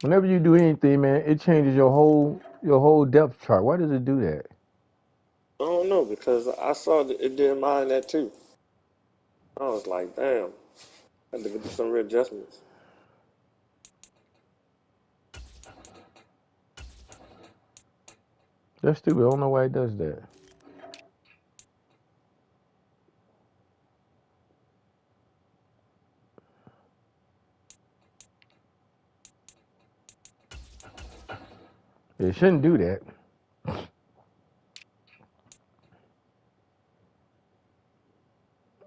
Whenever you do anything, man, it changes your whole depth chart. Why does it do that? I don't know because I saw that it did mine that too. I was like, damn, I had to do some readjustments. That's stupid. I don't know why it does that. It shouldn't do that.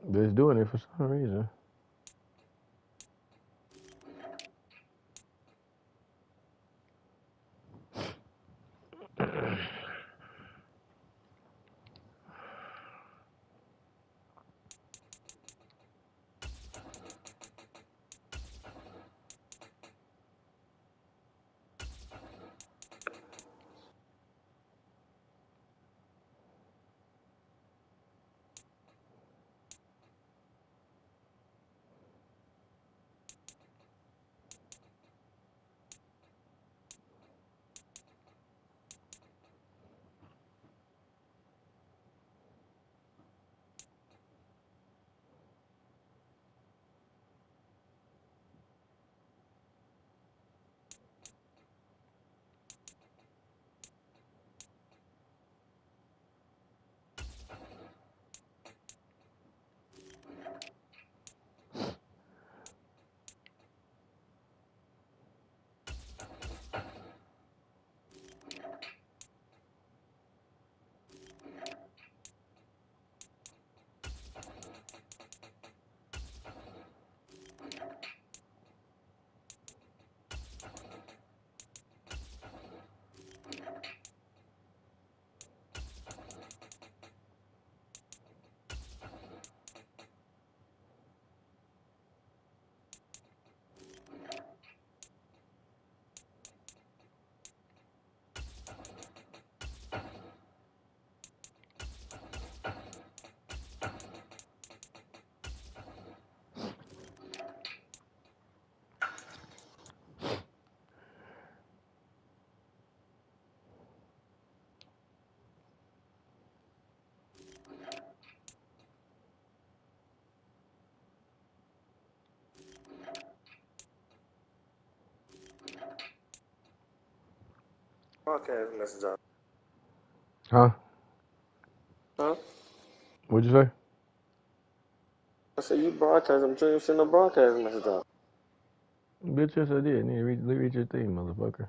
But it's doing it for some reason. Broadcast message up. Huh? Huh? What'd you say? I said you broadcast. I'm sure you send a broadcast message out. Bitch, yes I did. Need to read your thing, motherfucker.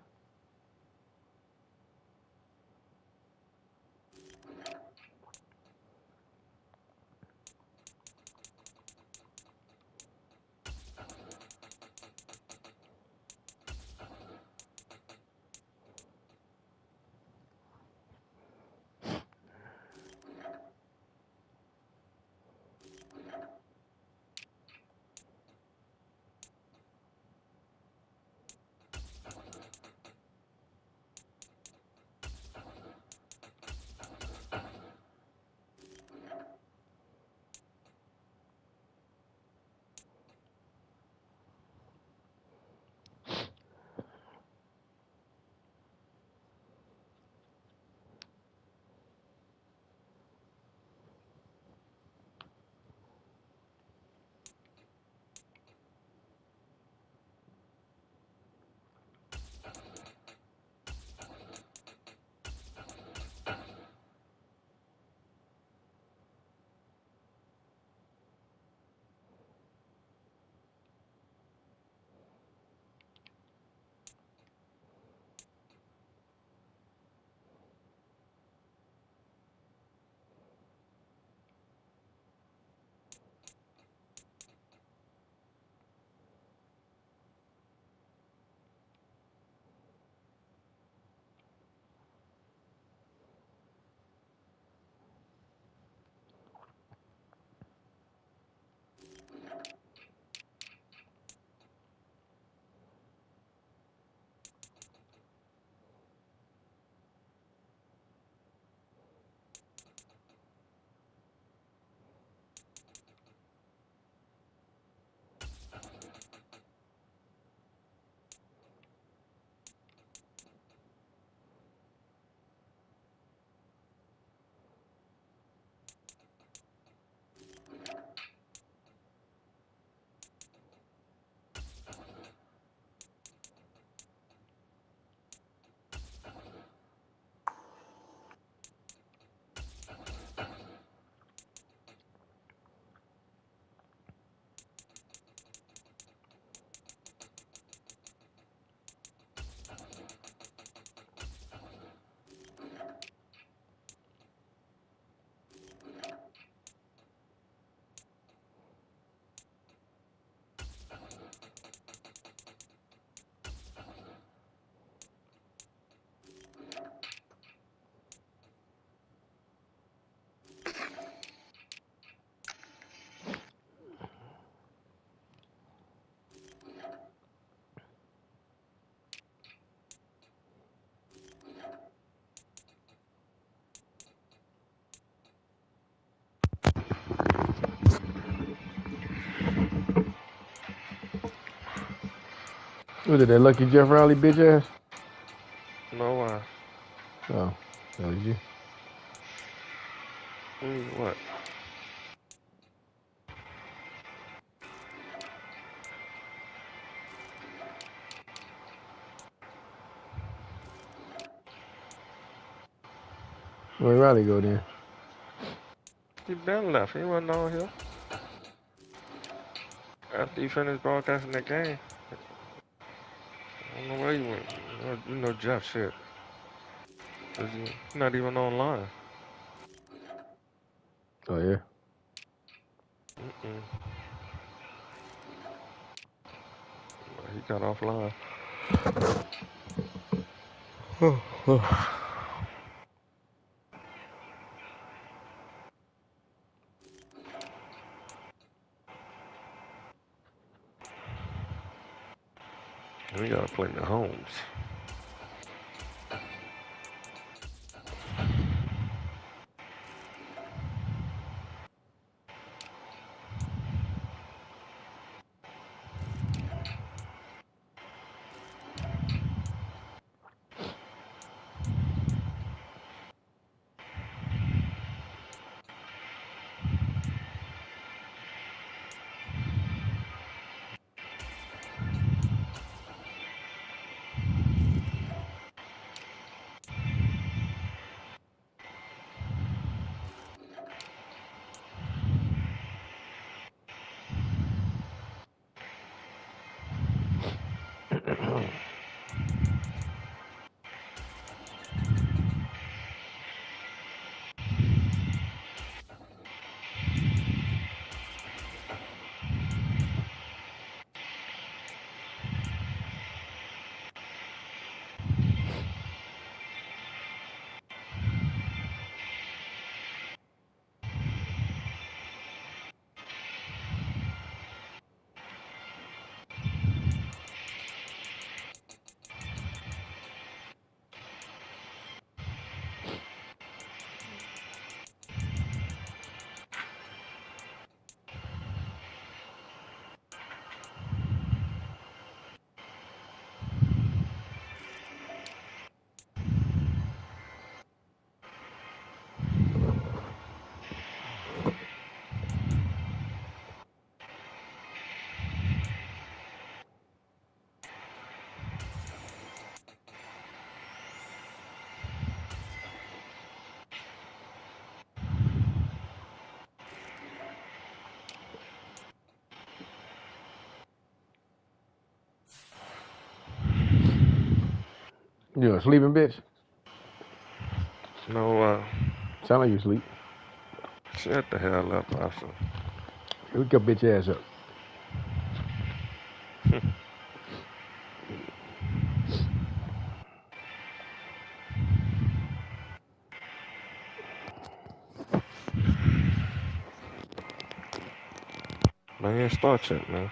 Was it that Lucky Jeff Rowley bitch ass? No, Oh, that was you. what? Where Riley go then? He been left. He wasn't on here after he finished broadcasting that game. I don't know where he went. You know Jeff shit. He's not even online. Oh yeah. Mm-mm. He got offline. We gotta play the homes. You a sleeping bitch? No, Sound like you sleep. shut the hell up, Austin. Wake your bitch ass up. Man, you start yet, man.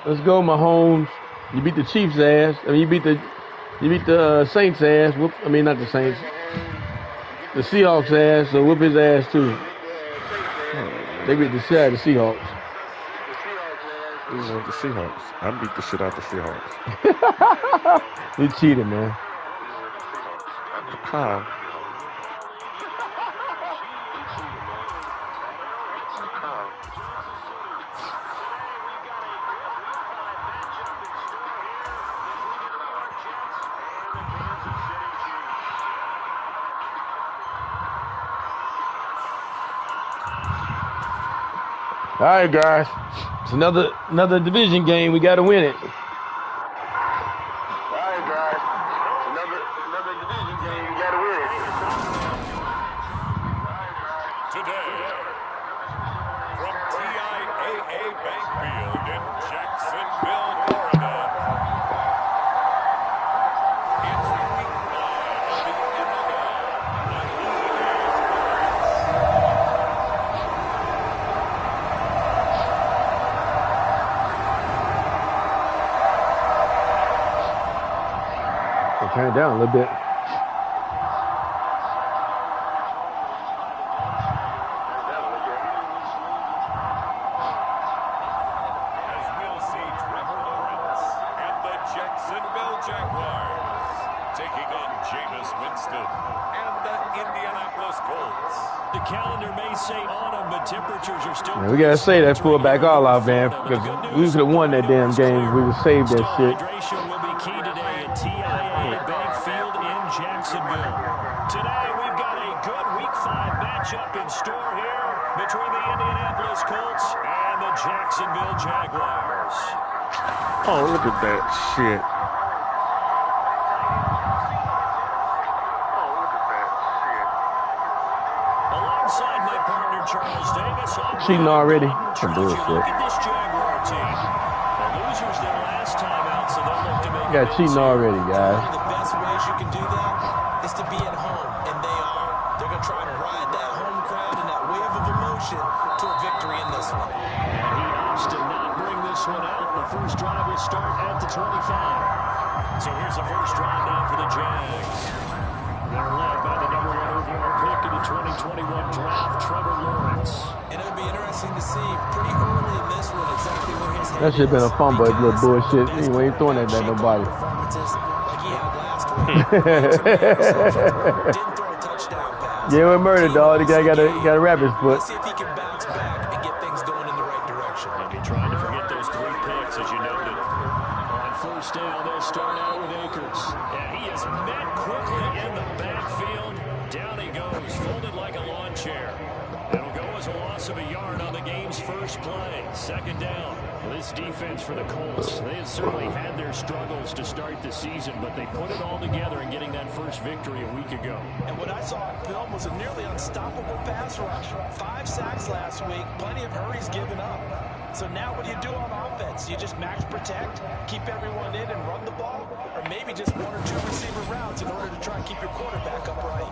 Let's go, Mahomes. You beat the Chiefs' ass. I mean, you beat the Saints' ass. Whoop. I mean, not the Saints. The Seahawks' ass. So whoop his ass too. They beat the shit out of the Seahawks. Who wants the Seahawks? I beat the shit out the Seahawks. You cheated, man. How? All right, guys. It's another division game. We got to win it. Turn it down a little bit. As we'll see Trevor Lawrence and the Jacksonville Jaguars taking on Jameis Winston and the Indianapolis Colts. The calendar may say autumn, but temperatures are still. Man, we gotta say that fullback all out, man, because we could have won that damn game if we would saved that shit. Will be key today at TIAA Bank Field in Jacksonville. Today we've got a good Week 5 matchup in store here between the Indianapolis Colts and the Jacksonville Jaguars. Oh, look at that shit. Alongside my partner Charles Davis, Cheating already. Some bullshit. look at this Jaguar team. The losers their last time out, so they'll look to make. Got cheating already, guys. One of the best ways you can do that is to be at home, and they are. They're going to try to ride that home crowd and that wave of emotion to a victory in this one. And he opts to not bring this one out. The first drive will start at the 25. So here's the first drive now for the Jags. They're led by the number 1 overall pick in the 2021 draft, Trevor Lawrence. And it'll be interesting to see pretty early in this one exactly where his head That shit been a fumble, that little bullshit. He ain't throwing that at nobody. performances like he had last week. Didn't throw a touchdown pass. Yeah, we murdered, dog. The guy got a rabbit's foot. Let's see if he can bounce back and get things going in the right direction. They'll be trying to forget those 3 picks, as you noted. On first down, they'll start out with Akers. And he is met quickly in the backfield. Down he goes, folded like a lawn chair. That'll go as a loss of a yard on the game's first play. Second down. This defense for the Colts, they have certainly had their struggles to start the season, but they put it all together in getting that first victory a week ago. And what I saw on film was a nearly unstoppable pass rush. 5 sacks last week, plenty of hurries given up. So now what do you do on offense? You just max protect, keep everyone in and run the ball, or maybe just 1 or 2 receiver routes in order to try and keep your quarterback upright.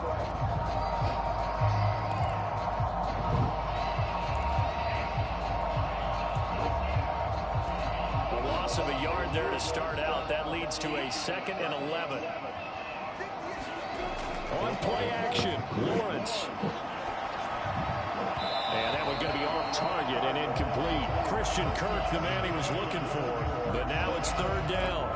A loss of a yard there to start out. That leads to a 2nd and 11. On play action, Lawrence. And that one going to be off target and incomplete. Christian Kirk, the man he was looking for. But now it's 3rd down.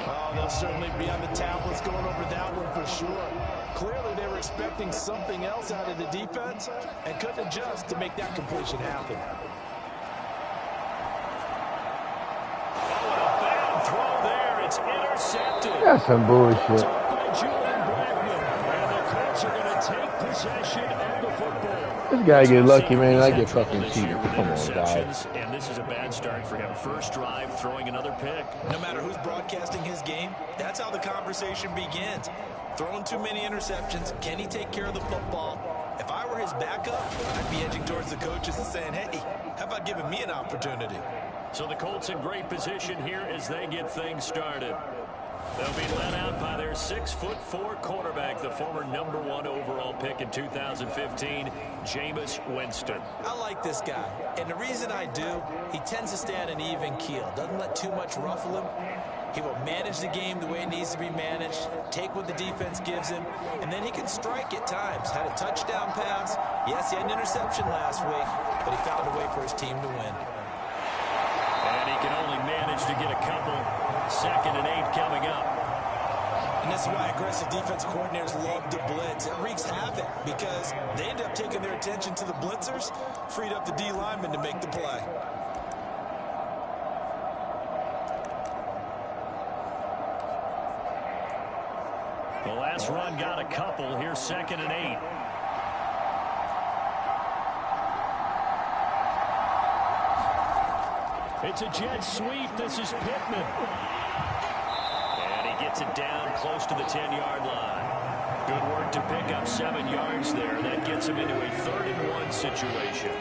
Oh, they'll certainly be on the tablets going over that one for sure. Clearly they were expecting something else out of the defense and couldn't adjust to make that completion happen. Throw there, it's intercepted. That's some bullshit. By Julian Blackman. And the Colts are going to take possession of the football. This guy get lucky, man. I get fucking cheated. Come on, guys. And this is a bad start for him. First drive, throwing another pick. No matter who's broadcasting his game, that's how the conversation begins. Throwing too many interceptions, can he take care of the football? If I were his backup, I'd be edging towards the coaches and saying, hey, how about giving me an opportunity? So the Colts in great position here as they get things started. They'll be led out by their 6'4" quarterback, the former #1 overall pick in 2015, Jameis Winston. I like this guy, and the reason I do, he tends to stay on an even keel, doesn't let too much ruffle him. He will manage the game the way it needs to be managed, take what the defense gives him, and then he can strike at times. Had a touchdown pass. Yes, he had an interception last week, but he found a way for his team to win. And he can only manage to get a couple. 2nd and 8 coming up. And this is why aggressive defense coordinators love to blitz. It wreaks havoc because they end up taking their attention to the blitzers, freed up the D lineman to make the play. The last run got a couple. Here's 2nd and 8. It's a jet sweep. This is Pittman. And he gets it down close to the 10-yard line. Good work to pick up 7 yards there. That gets him into a 3rd and 1 situation.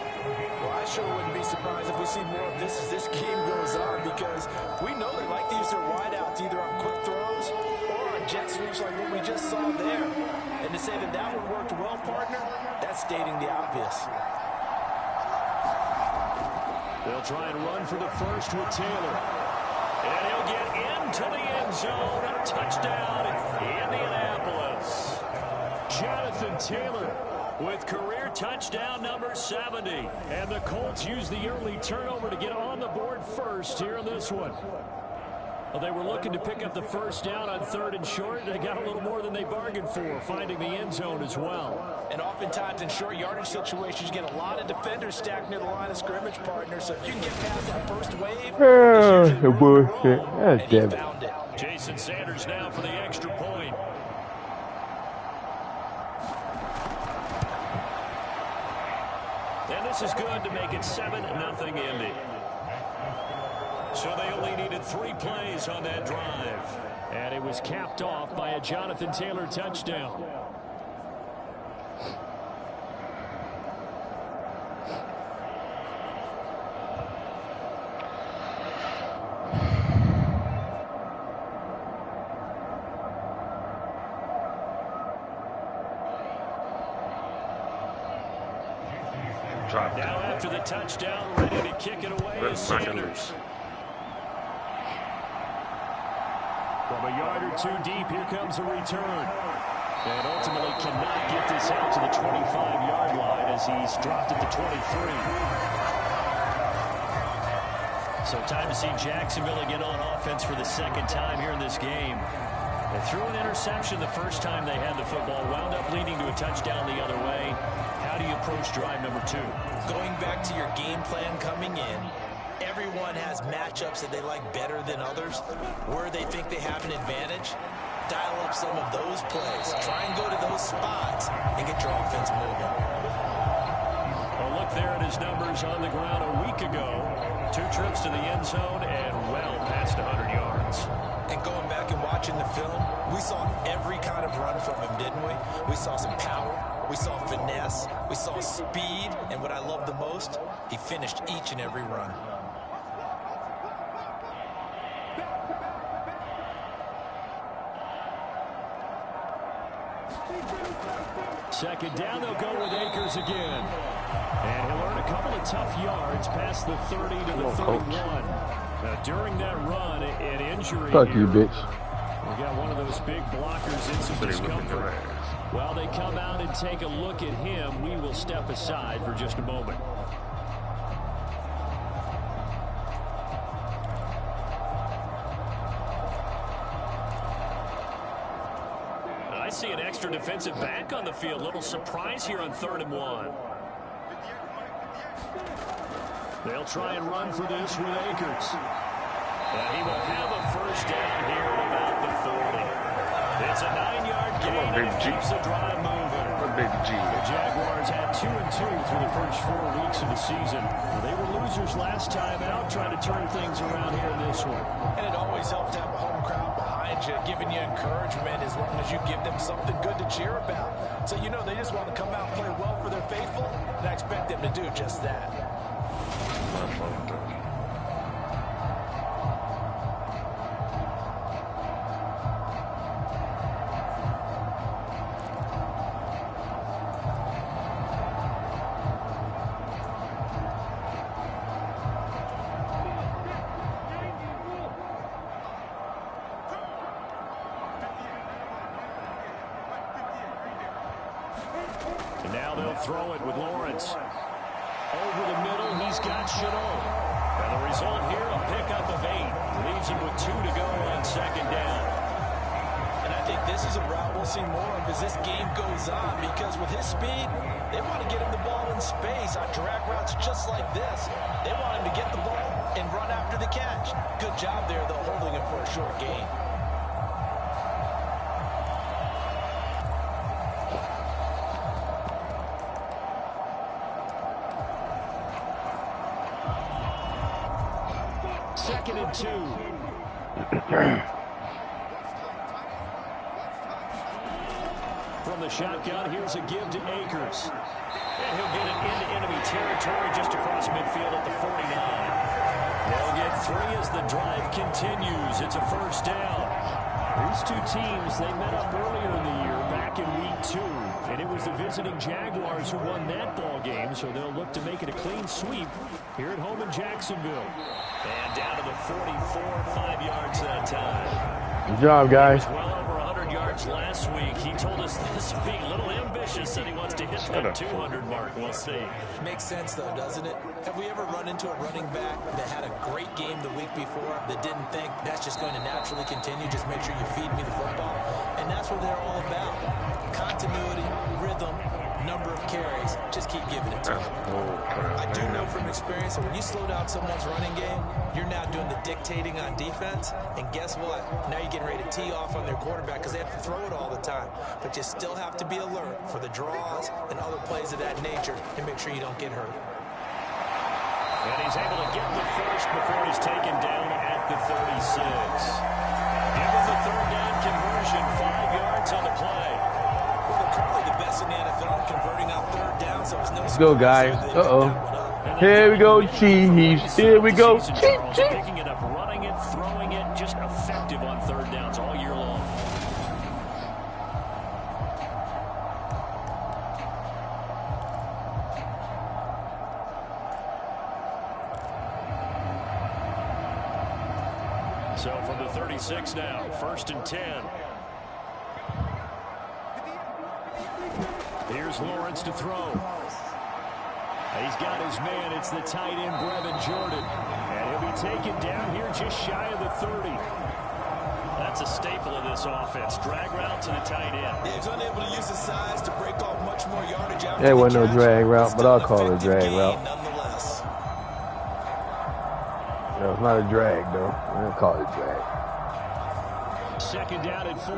Well, I sure wouldn't be surprised if we see more of this as this game goes on, because we know they like to use their wideouts either on quick throws or on jet sweeps like what we just saw there. And to say that that one worked well, partner, that's stating the obvious. They'll try and run for the first with Taylor. And he'll get into the end zone. A touchdown, Indianapolis. Jonathan Taylor with career touchdown number 70. And the Colts use the early turnover to get on the board first here in this one. Well, they were looking to pick up the first down on 3rd and short. They got a little more than they bargained for, finding the end zone as well. And oftentimes in short yardage situations, you get a lot of defenders stacked near the line of scrimmage, partner. So if you can get past that first wave, bullshit. That's damn it. Jason Sanders now for the extra point. And this is good to make it 7-0 Indy. So they only needed 3 plays on that drive. And it was capped off by a Jonathan Taylor touchdown. Now after the touchdown, ready to kick it away is Sanders. From a yard or 2 deep, here comes a return. And ultimately cannot get this out to the 25-yard line as he's dropped at the 23. So time to see Jacksonville again on offense for the 2nd time here in this game. They threw an interception the first time they had the football, wound up leading to a touchdown the other way. How do you approach drive number 2? Going back to your game plan coming in, everyone has matchups that they like better than others, where they think they have an advantage. Dial up some of those plays. Try and go to those spots and get your offense moving. Well, look there at his numbers on the ground a week ago. 2 trips to the end zone and well past 100 yards. And going back and watching the film, we saw every kind of run from him, didn't we? We saw some power. We saw finesse. We saw speed. And what I love the most, he finished each and every run. Second down, they'll go with Akers again. And he'll earn a couple of tough yards past the 30 to the 31. Now, during that run, an injury Fuck here. you, bitch. We got one of those big blockers in some discomfort. While they come out and take a look at him, we will step aside for just a moment. I see an extra defensive back on the field. Little surprise here on 3rd and 1. They'll try and run for this with Akers. And he will have a first down here at about the 40. It's a 9-yard gain and it keeps the drive moving. The Jaguars had 2-2 through the first 4 weeks of the season. They were losers last time out, trying to turn things around here in this one. And it always helps to have a home crowd behind you, giving you encouragement as long as you give them something good to cheer about. So you know they just want to come out and play well for their faithful, and I expect them to do just that. they'll throw it with Lawrence. Over the middle, he's got Chanel. And the result here, a pickup of 8. Leaves him with 2 to go on second down. And I think this is a route we'll see more of as this game goes on, because with his speed, they want to get him the ball in space on drag routes just like this. They want him to get the ball and run after the catch. Good job there, though, holding him for a short gain. Second and 2. From the shotgun, here's a give to Akers. And he'll get it into enemy territory just across midfield at the 49. They'll get 3 as the drive continues. It's a first down. These two teams, they met up earlier in the year, back in week 2. And it was the visiting Jaguars who won that ball game, so they'll look to make it a clean sweep here at home in Jacksonville. And down to the 44, 5 yards that time. Good job, guys. Well over 100 yards last week. He told us this week, a little ambitious, said he wants to hit that 200 mark. We'll see. Makes sense, though, doesn't it? Have we ever run into a running back that had a great game the week before that didn't think that's just going to naturally continue? Just make sure you feed me the football. And that's what they're all about. Continuity, rhythm, number of carries. Just keep giving it to them. I do know from experience that when you slow down someone's running game, you're now doing the dictating on defense. And guess what? Now you're getting ready to tee off on their quarterback because they have to throw it all the time. But you still have to be alert for the draws and other plays of that nature and make sure you don't get hurt. And he's able to get the first before he's taken down at the 36. Give him the third down conversion, 5 yards on the play. Well, they're currently the best in the NFL converting on third down, so it's no Let's go, guys. Here we go, Chiefs. Here we go, Chiefs. Picking it up, running it, throwing it, just effective on third downs all year long. So from the 36 now, 1st and 10. Here's Lawrence to throw. He's got his man. It's the tight end, Brevin Jordan. And he'll be taken down here just shy of the 30. That's a staple of this offense. Drag route to the tight end. Yeah, he's unable to use his size to break off much more yardage after There wasn't the no catch. drag route, but I'll call it a Still drag an effective route. gain nonetheless. No, it's not a drag, though. I don't call it a drag. Second down at 4.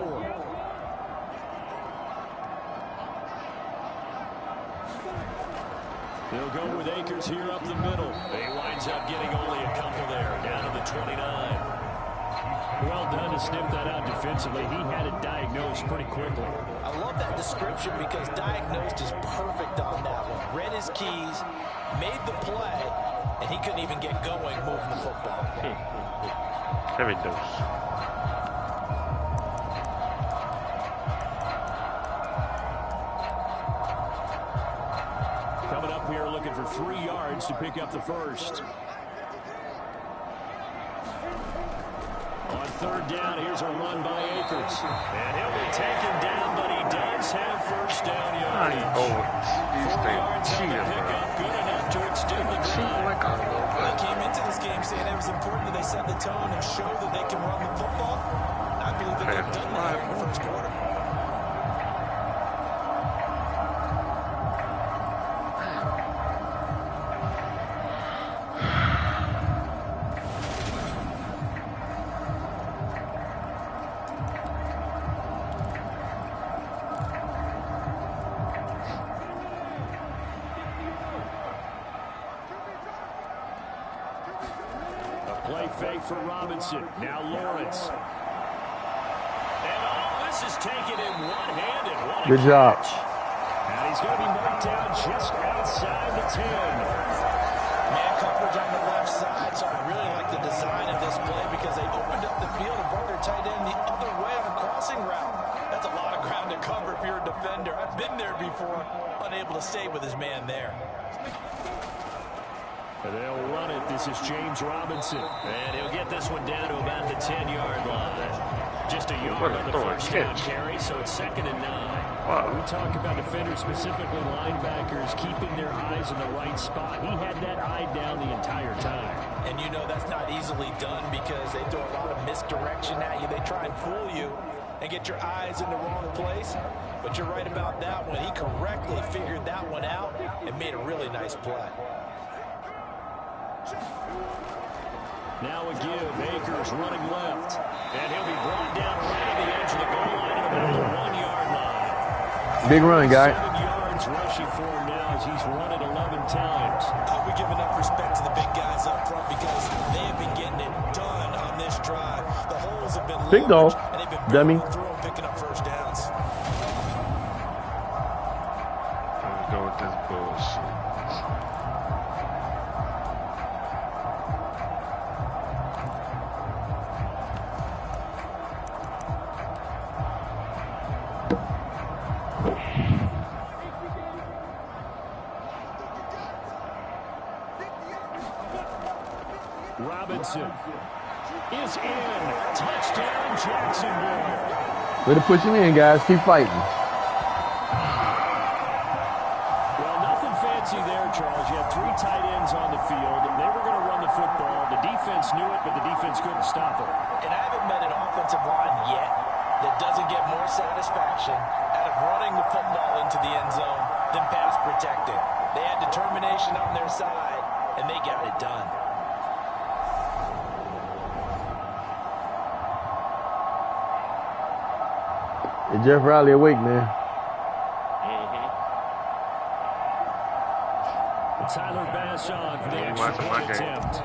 They'll go with Akers here up the middle. He winds up getting only a couple there, down to the 29. Well done to sniff that out defensively. He had it diagnosed pretty quickly. I love that description because diagnosed is perfect on that one. Read his keys, made the play, and he couldn't even get going moving the football. Very dose. Coming up here looking for 3 yards to pick up the first. On third down, here's a run by Akers. And he'll be taken down, but he does have first down yardage. 4 yards on the pickup, good enough to extend the drive. They came into this game saying it was important that they set the tone and show that they can run the football. I believe that they've done that here in the first quarter. Play fake for Robinson. Now Lawrence. And all this is taken in one-handed. What a Good job. catch. And he's going to be knocked down just outside the 10. Man coverage on the left side, so I really like the design of this play because they opened up the field and brought their tight end the other way on a crossing route. That's a lot of ground to cover if you're a defender. I've been there before, unable to stay with his man there. And they'll run it. This is James Robinson. And he'll get this one down to about the 10-yard line. Just a yard on the first down carry, so it's 2nd and 9. We talk about defenders, specifically linebackers, keeping their eyes in the right spot. He had that eye down the entire time. And you know that's not easily done because they throw a lot of misdirection at you. They try and fool you and get your eyes in the wrong place. But you're right about that one. He correctly figured that one out and made a really nice play. Now a give. Akers running left. And he'll be brought down right at the edge of the goal line at about the 1-yard line. Big run, guy. 7 yards rushing for him now as he's run it 11 times. We give enough respect to the big guys up front because they have been getting it done on this drive. The holes have been Big dog. and they've been Dummy. through and picking up first downs. I'm going with this bullshit. Robinson is in. Touchdown, Jacksonville. Way to push him in, guys. Keep fighting. Well, nothing fancy there, Charles. You had 3 tight ends on the field. They were going to run the football. The defense knew it, but the defense couldn't stop it. And I haven't met an offensive line yet that doesn't get more satisfaction out of running the football into the end zone than pass protecting. They had determination on their side, and they got it done. Is Jeff Riley awake, man? Tyler Bass on for the extra point attempt.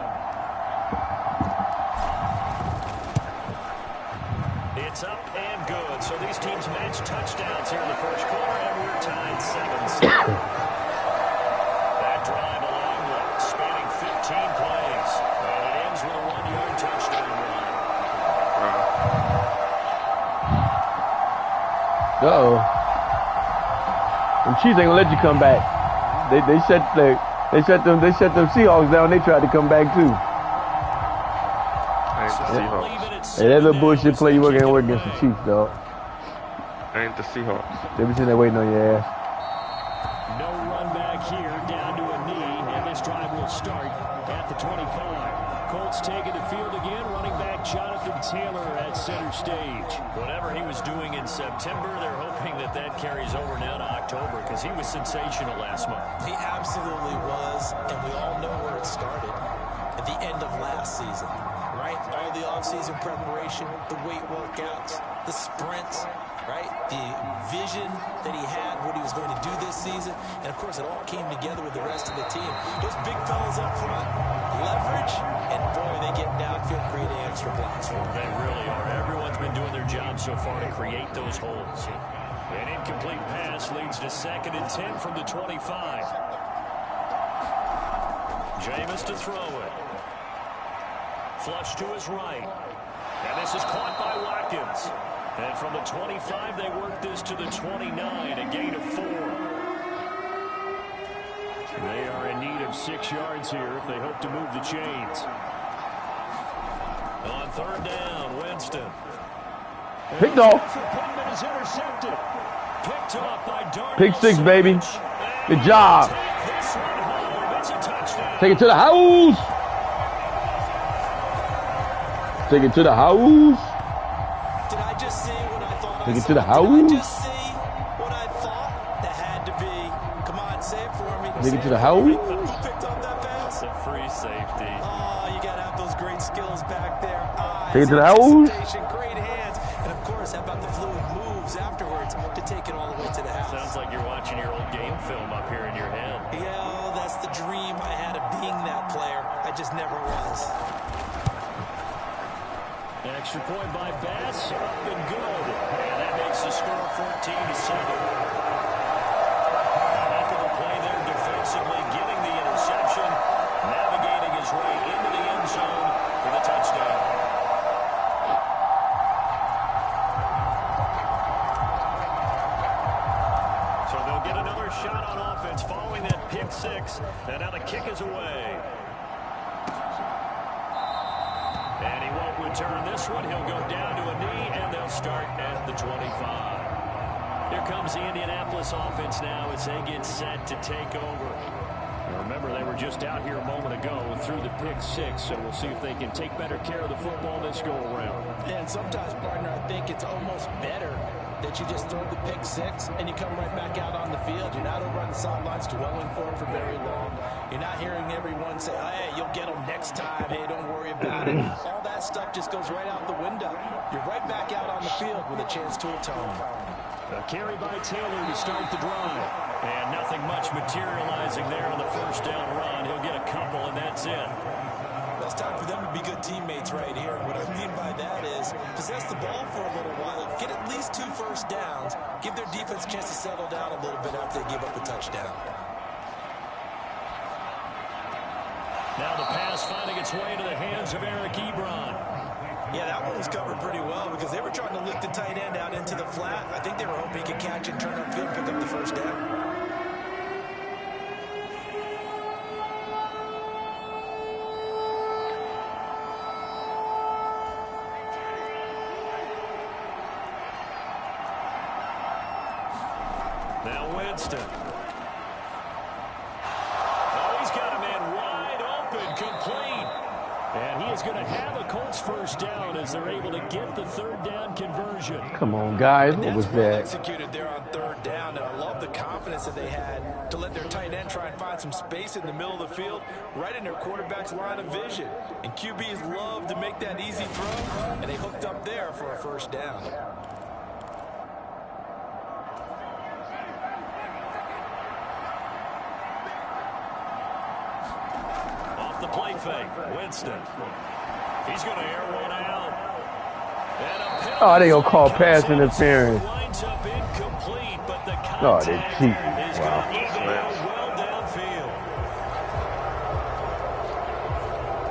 It's up and good. So these teams match touchdowns here in the first quarter, and we're tied 7-7. That drive a long one, spanning 15 plays, and it ends with a 1-yard touchdown run. Uh-oh. Them Chiefs ain't gonna let you come back. They shut them Seahawks down. They tried to come back too. Ain't the Seahawks. Hey, that little bullshit play you weren't gonna work against the Chiefs, dog. Ain't the Seahawks. They be sitting there waiting on your ass. No run back here, down to a knee, and this drive will start at the 25. Colts taking the field again, running back Jonathan Taylor at center stage. Whatever he was doing in September, they're hoping that carries over now to October because he was sensational last month. He absolutely was, and we all know where it started. At the end of last season, right? All the off-season preparation, the weight workouts, the sprints, right? The vision that he had, what he was going to do this season. And, of course, it all came together with the rest of the team. Those big fellas up front, leverage, and, boy, they get downfield creating extra blocks for them. They really are. Everyone's been doing their job so far to create those holes. An incomplete pass leads to 2nd and 10 from the 25. Jameis to throw it. Flush to his right. And this is caught by Watkins. And from the 25, they work this to the 29, a gain of 4. They are in need of 6 yards here if they hope to move the chains. On 3rd down, Winston. Pick dog. Pittman is intercepted. Picked off by Darnell Pick 6, baby. Good job. This one home. It's a touchdown. Take it to the house. Take it to the house. Did I just see what I thought Take I it saw? to the Did house. I just see what I thought? That had to be. Come on, say it for me. Take it to the Say house. Who picked up that pass? It's a free safety. Oh, you got to have those great skills back there. Eyes, Take it to the house. anticipation, great hands. And, of course, how about the fluid moves afterwards to take it all the way to the house? Sounds like you're watching your old game film up here in your head. Yeah, that's the dream I had of being that player. I just never was. Extra point by Bass, up and good. And that makes the score 14-7. Heck of a play there defensively, getting the interception, navigating his way into the end zone for the touchdown. So they'll get another shot on offense following that pick 6, and now the kick is away. And he won't return this one. He'll go down to a knee, and they'll start at the 25. Here comes the Indianapolis offense now as they get set to take over. Now remember, they were just out here a moment ago and threw the pick 6, so we'll see if they can take better care of the football this go-around. And sometimes, partner, I think it's almost better that you just throw the pick 6 and you come right back out on the field. You're not over on the sidelines dwelling for it for very long. You're not hearing everyone say, hey, you'll get them next time. Hey, don't worry about it. All that stuff just goes right out the window. You're right back out on the field with a chance to atone. A carry by Taylor to start the drive. And nothing much materializing there on the first down run. He'll get a couple, and that's it. It's time for them to be good teammates right here. What I mean by that is possess the ball for a little while, get at least 2 first downs, give their defense a chance to settle down a little bit after they give up a touchdown. Now the pass finding its way into the hands of Eric Ebron. Yeah, that one was covered pretty well because they were trying to lick the tight end out into the flat. I think they were hoping he could catch and turn upfield and pick up the first down. Now Winston. Oh, he's got a man wide open, complete. And he is going to have a Colts first down as they're able to get the third down conversion. Come on, guys. What was that? Executed there on third down, and I love the confidence that they had to let their tight end try and find some space in the middle of the field, right in their quarterback's line of vision. And QBs love to make that easy throw, and they hooked up there for a first down. The play fake. Winston. He's going to air one out. Oh, they going to call pass interference. Winds up incomplete, but the Oh, they contact cheating. is Wow. going to be well downfield.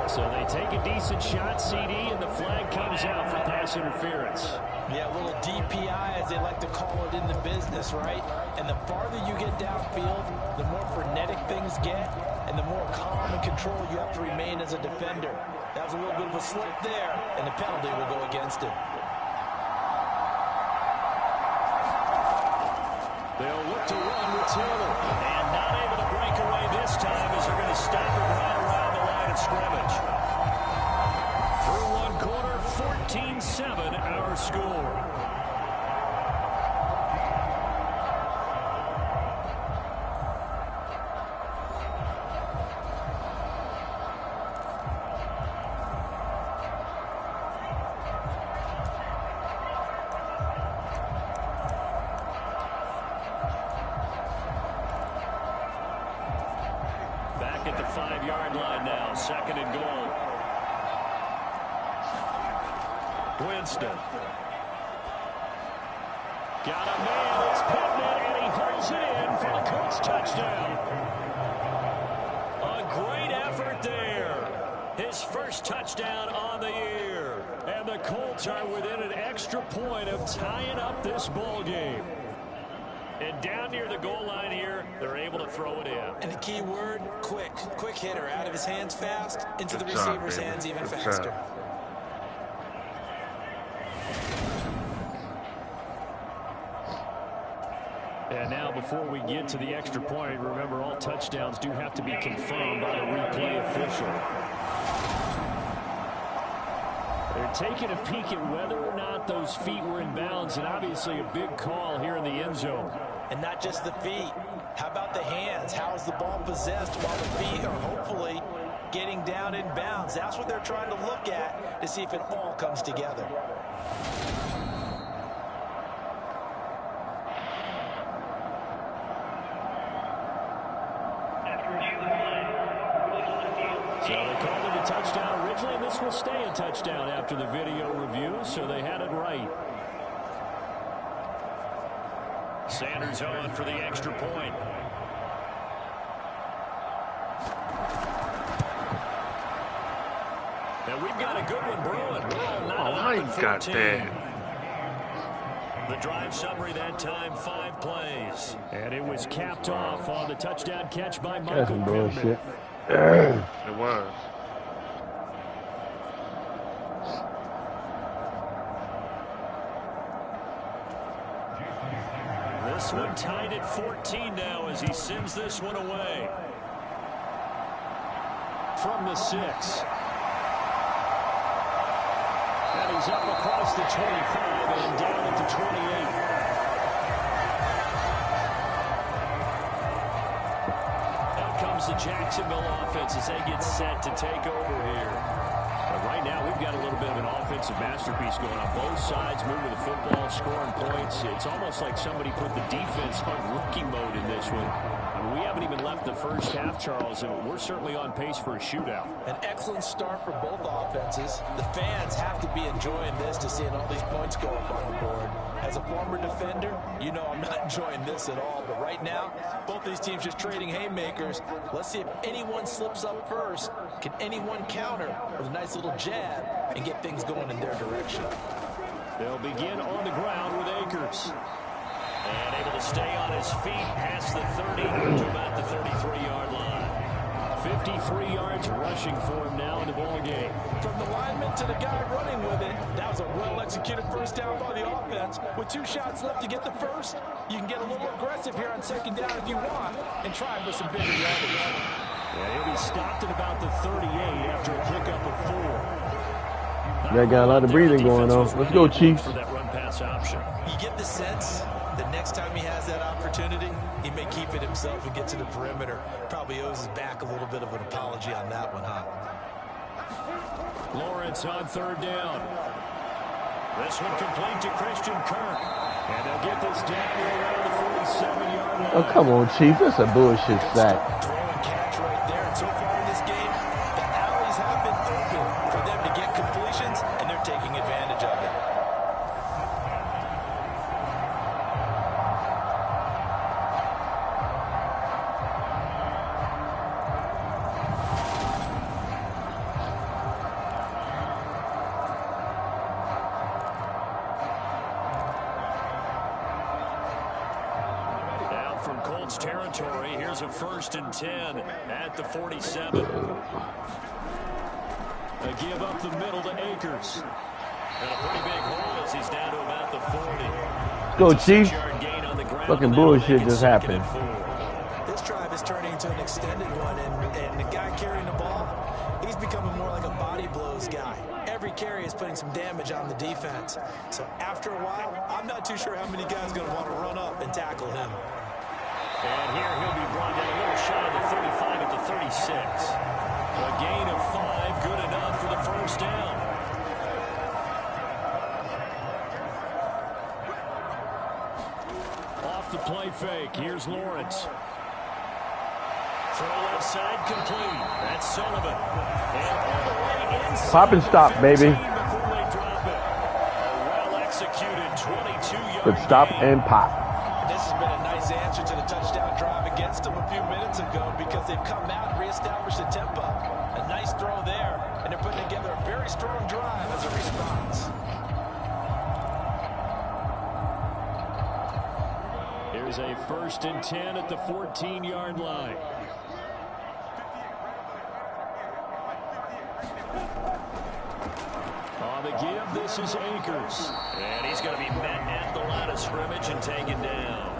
So they take a decent shot, CD, and the flag comes out for pass interference. Yeah, a little DPI, as they like to call it in the business, right? And the farther you get downfield, the more frenetic things get, and the more calm and control you have to remain as a defender. That was a little bit of a slip there, and the penalty will go against him. They'll look to run with Taylor. And not able to break away this time as they're going to stop it right around the line of scrimmage. Through one quarter, 14-7 our score. Back at the 5-yard line now, 2nd and goal. Winston. Got a man, it's Pittman, and he holds it in for the Colts touchdown. A great effort there. His first touchdown on the year. And the Colts are within an extra point of tying up this ball game. And down near the goal line here, they're able to throw it in. And the key word, quick. Quick hitter. Out of his hands fast, into the receiver's hands even faster. And now before we get to the extra point, remember all touchdowns do have to be confirmed by the replay official. They're taking a peek at whether or not those feet were in bounds, and obviously a big call here in the end zone. And not just the feet. How about the hands? How is the ball possessed while the feet are hopefully getting down in bounds? That's what they're trying to look at to see if it all comes together. So they called it a touchdown originally, and this will stay a touchdown after the video review, so they had it right. Sanders on for the extra point. And we've got a good one brewing. I got that. The drive summary that time, 5 plays. And it was capped off on the touchdown catch by Michael Pittman. It was. This one tied at 14 now as he sends this one away. From the 6. And he's up across the 25 and down at the 28. Out comes the Jacksonville offense as they get set to take over here. But right now, we've got a little bit of an offensive masterpiece going on. Both sides moving the football, scoring points. It's almost like somebody put the defense on rookie mode in this one. I mean, we haven't even left the first half, Charles, and we're certainly on pace for a shootout. An excellent start for both offenses. The fans have to be enjoying this to seeing all these points go up on the board. As a former defender, you know I'm not enjoying this at all. But right now, both these teams just trading haymakers. Let's see if anyone slips up first. Can anyone counter with a nice little jab and get things going in their direction? They'll begin on the ground with Akers. And able to stay on his feet past the 30 to about the 33-yard line. 53 yards rushing for him now in the ball game. From the lineman to the guy running with it, that was a well-executed first down by the offense. With 2 shots left to get the first, you can get a little aggressive here on second down if you want and try for some bigger yardage. Yeah, he'll be stopped at about the 38 after a pickup of 4. They got a lot of breathing going on. Let's go, Chiefs. For that run pass option. You get the sense that next time he has that opportunity, he may keep it himself and get to the perimeter. Probably owes his back a little bit of an apology on that one, huh? Lawrence on third down. This one complete to Christian Kirk. And they'll get this down around the 47-yard line. Oh, come on, Chief. That's a bullshit sack. Throw and catch right there. And so far in this game, the alleys have been open for them to get completions, and they're taking advantage of it. Territory. Here's a 1st and 10 at the 47. A give up the middle to Akers. And a pretty big hole as he's down to about the 40. Go, Chief. Fucking bullshit just happened. This drive is turning into an extended one, and the guy carrying the ball, he's becoming more like a body blows guy. Every carry is putting some damage on the defense. So after a while, I'm not too sure how many guys are going to want to run up and tackle him. And here he'll be brought down a little shy of the 35 at the 36. A gain of 5, good enough for the first down. Off the play fake, here's Lawrence. Throw left side complete. That's Sullivan. And all the way inside. Pop and stop, baby. Before they drop it. A well-executed 22-yard Good stop gain. and pop. This has been a nice answer to the touchdown drive against them a few minutes ago because they've come out and reestablished the tempo. A nice throw there, and they're putting together a very strong drive as a response. Here's a 1st and 10 at the 14-yard line. On the give, this is Akers. And he's going to be met at the line of scrimmage and taken down.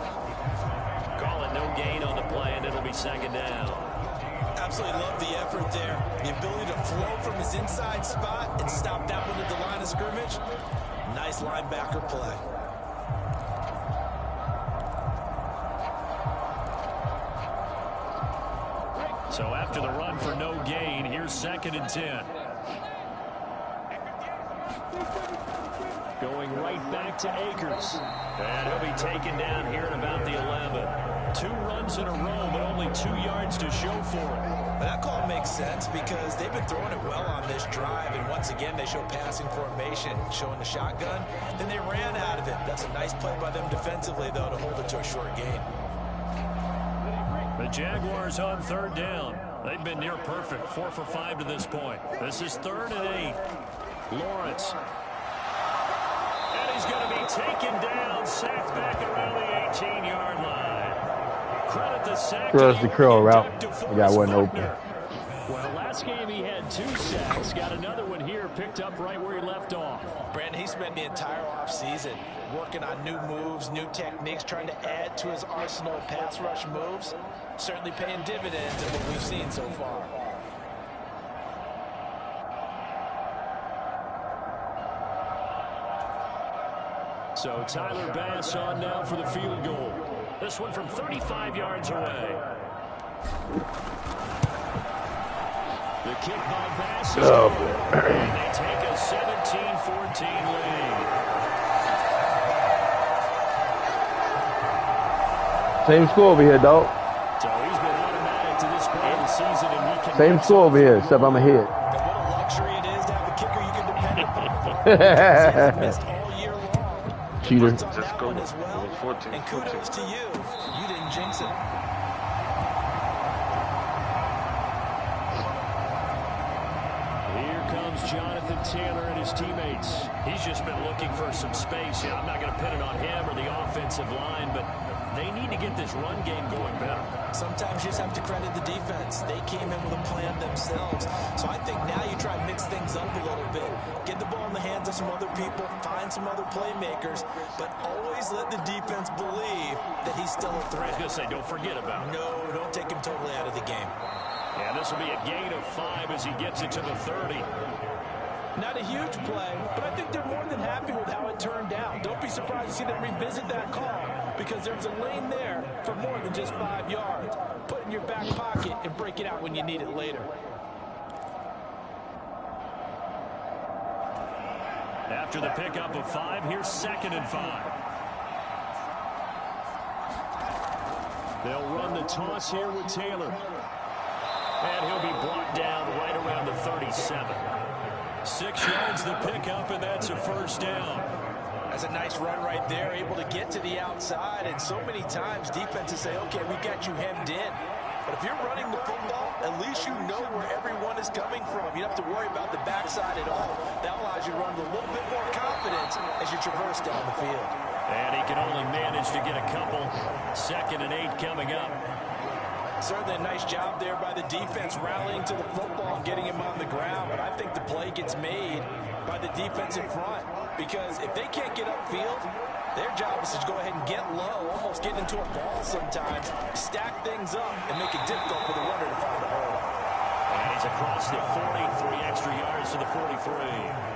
Call it no gain on the play, and it'll be 2nd down. Absolutely love the effort there. The ability to flow from his inside spot and stop that one at the line of scrimmage. Nice linebacker play. So after the run for no gain, here's 2nd and 10. Going right back to Akers. And he'll be taken down here at about the 11. 2 runs in a row, but only 2 yards to show for it. That call makes sense because they've been throwing it well on this drive, and once again they show passing formation, showing the shotgun. Then they ran out of it. That's a nice play by them defensively, though, to hold it to a short gain. The Jaguars on 3rd down. They've been near perfect, 4 for 5 to this point. This is 3rd and 8. Lawrence. And he's going to be taken down, sacked back around the 18-yard line. Credit the sack. Cross the curl route. The guy wasn't open. Well, last last game he had 2 sacks. Got another one here, picked up right where he left off. Brandon, he spent the entire offseason working on new moves, new techniques, trying to add to his arsenal of pass rush moves. Certainly paying dividends in what we've seen so far. So Tyler Bass on now for the field goal. This one from 35 yards away. The kick by Bass is good. And they take a 17-14 lead. Same score over here, dog. So he's been automatic to this point of the season, and he can Same score over here, except I'm ahead. And what a luxury it is to have a kicker you can depend upon. He hasn't missed all year long. Cheater. It's on Just that go. one as well. It was 14, And kudos to you. You didn't jinx it. Here comes Jonathan Taylor and his teammates. He's just been looking for some space. Yeah, I'm not going to pin it on him or the offensive line, but they need to get this run game going better. Sometimes you just have to credit the defense. They came in with a plan themselves. So I think now you try and mix things up a little bit. Get the ball in the hands of some other people, find some other playmakers, but always let the defense believe that he's still a I threat. was going to say, don't forget about it. No, don't take him totally out of the game. Yeah, this will be a gain of 5 as he gets it to the 30. Not a huge play, but I think they're more than happy with how it turned out. Don't be surprised to see them revisit that call because there's a lane there for more than just 5 yards. Put it in your back pocket and break it out when you need it later. After the pickup of 5, here's 2nd and 5. They'll run the toss here with Taylor. And he'll be brought down right around the 37. 6 yards the pickup, and that's a first down. That's a nice run right there, able to get to the outside. And so many times defenses say, okay, we've got you hemmed in. But if you're running the football, at least you know where everyone is coming from. You don't have to worry about the backside at all. That allows you to run with a little bit more confidence as you traverse down the field. And he can only manage to get a couple. 2nd and 8 coming up. Certainly a nice job there by the defense rallying to the football and getting him on the ground. But I think the play gets made by the defense in front. Because if they can't get upfield, their job is to go ahead and get low, almost get into a ball sometimes, stack things up, and make it difficult for the runner to find a hole. And he's across the 40, 3 extra yards to the 43.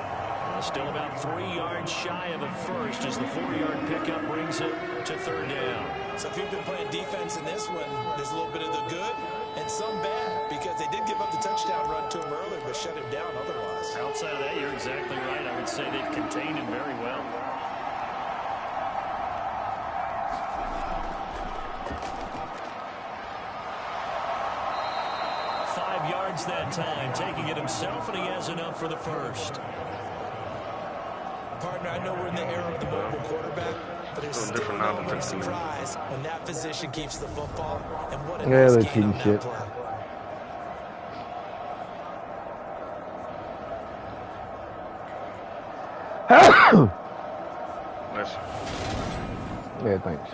Still about 3 yards shy of a first as the 4-yard pickup brings it to 3rd down. So if you've been playing defense in this one, there's a little bit of the good and some bad because they did give up the touchdown run to him earlier but shut him down otherwise. Outside of that, you're exactly right. I would say they've contained him very well. That time, taking it himself, and he has enough for the first. Partner, I know we're in the era of the mobile quarterback, but it's still no big surprise when that position keeps the football, and what a nice gain on that play. Yeah, thanks.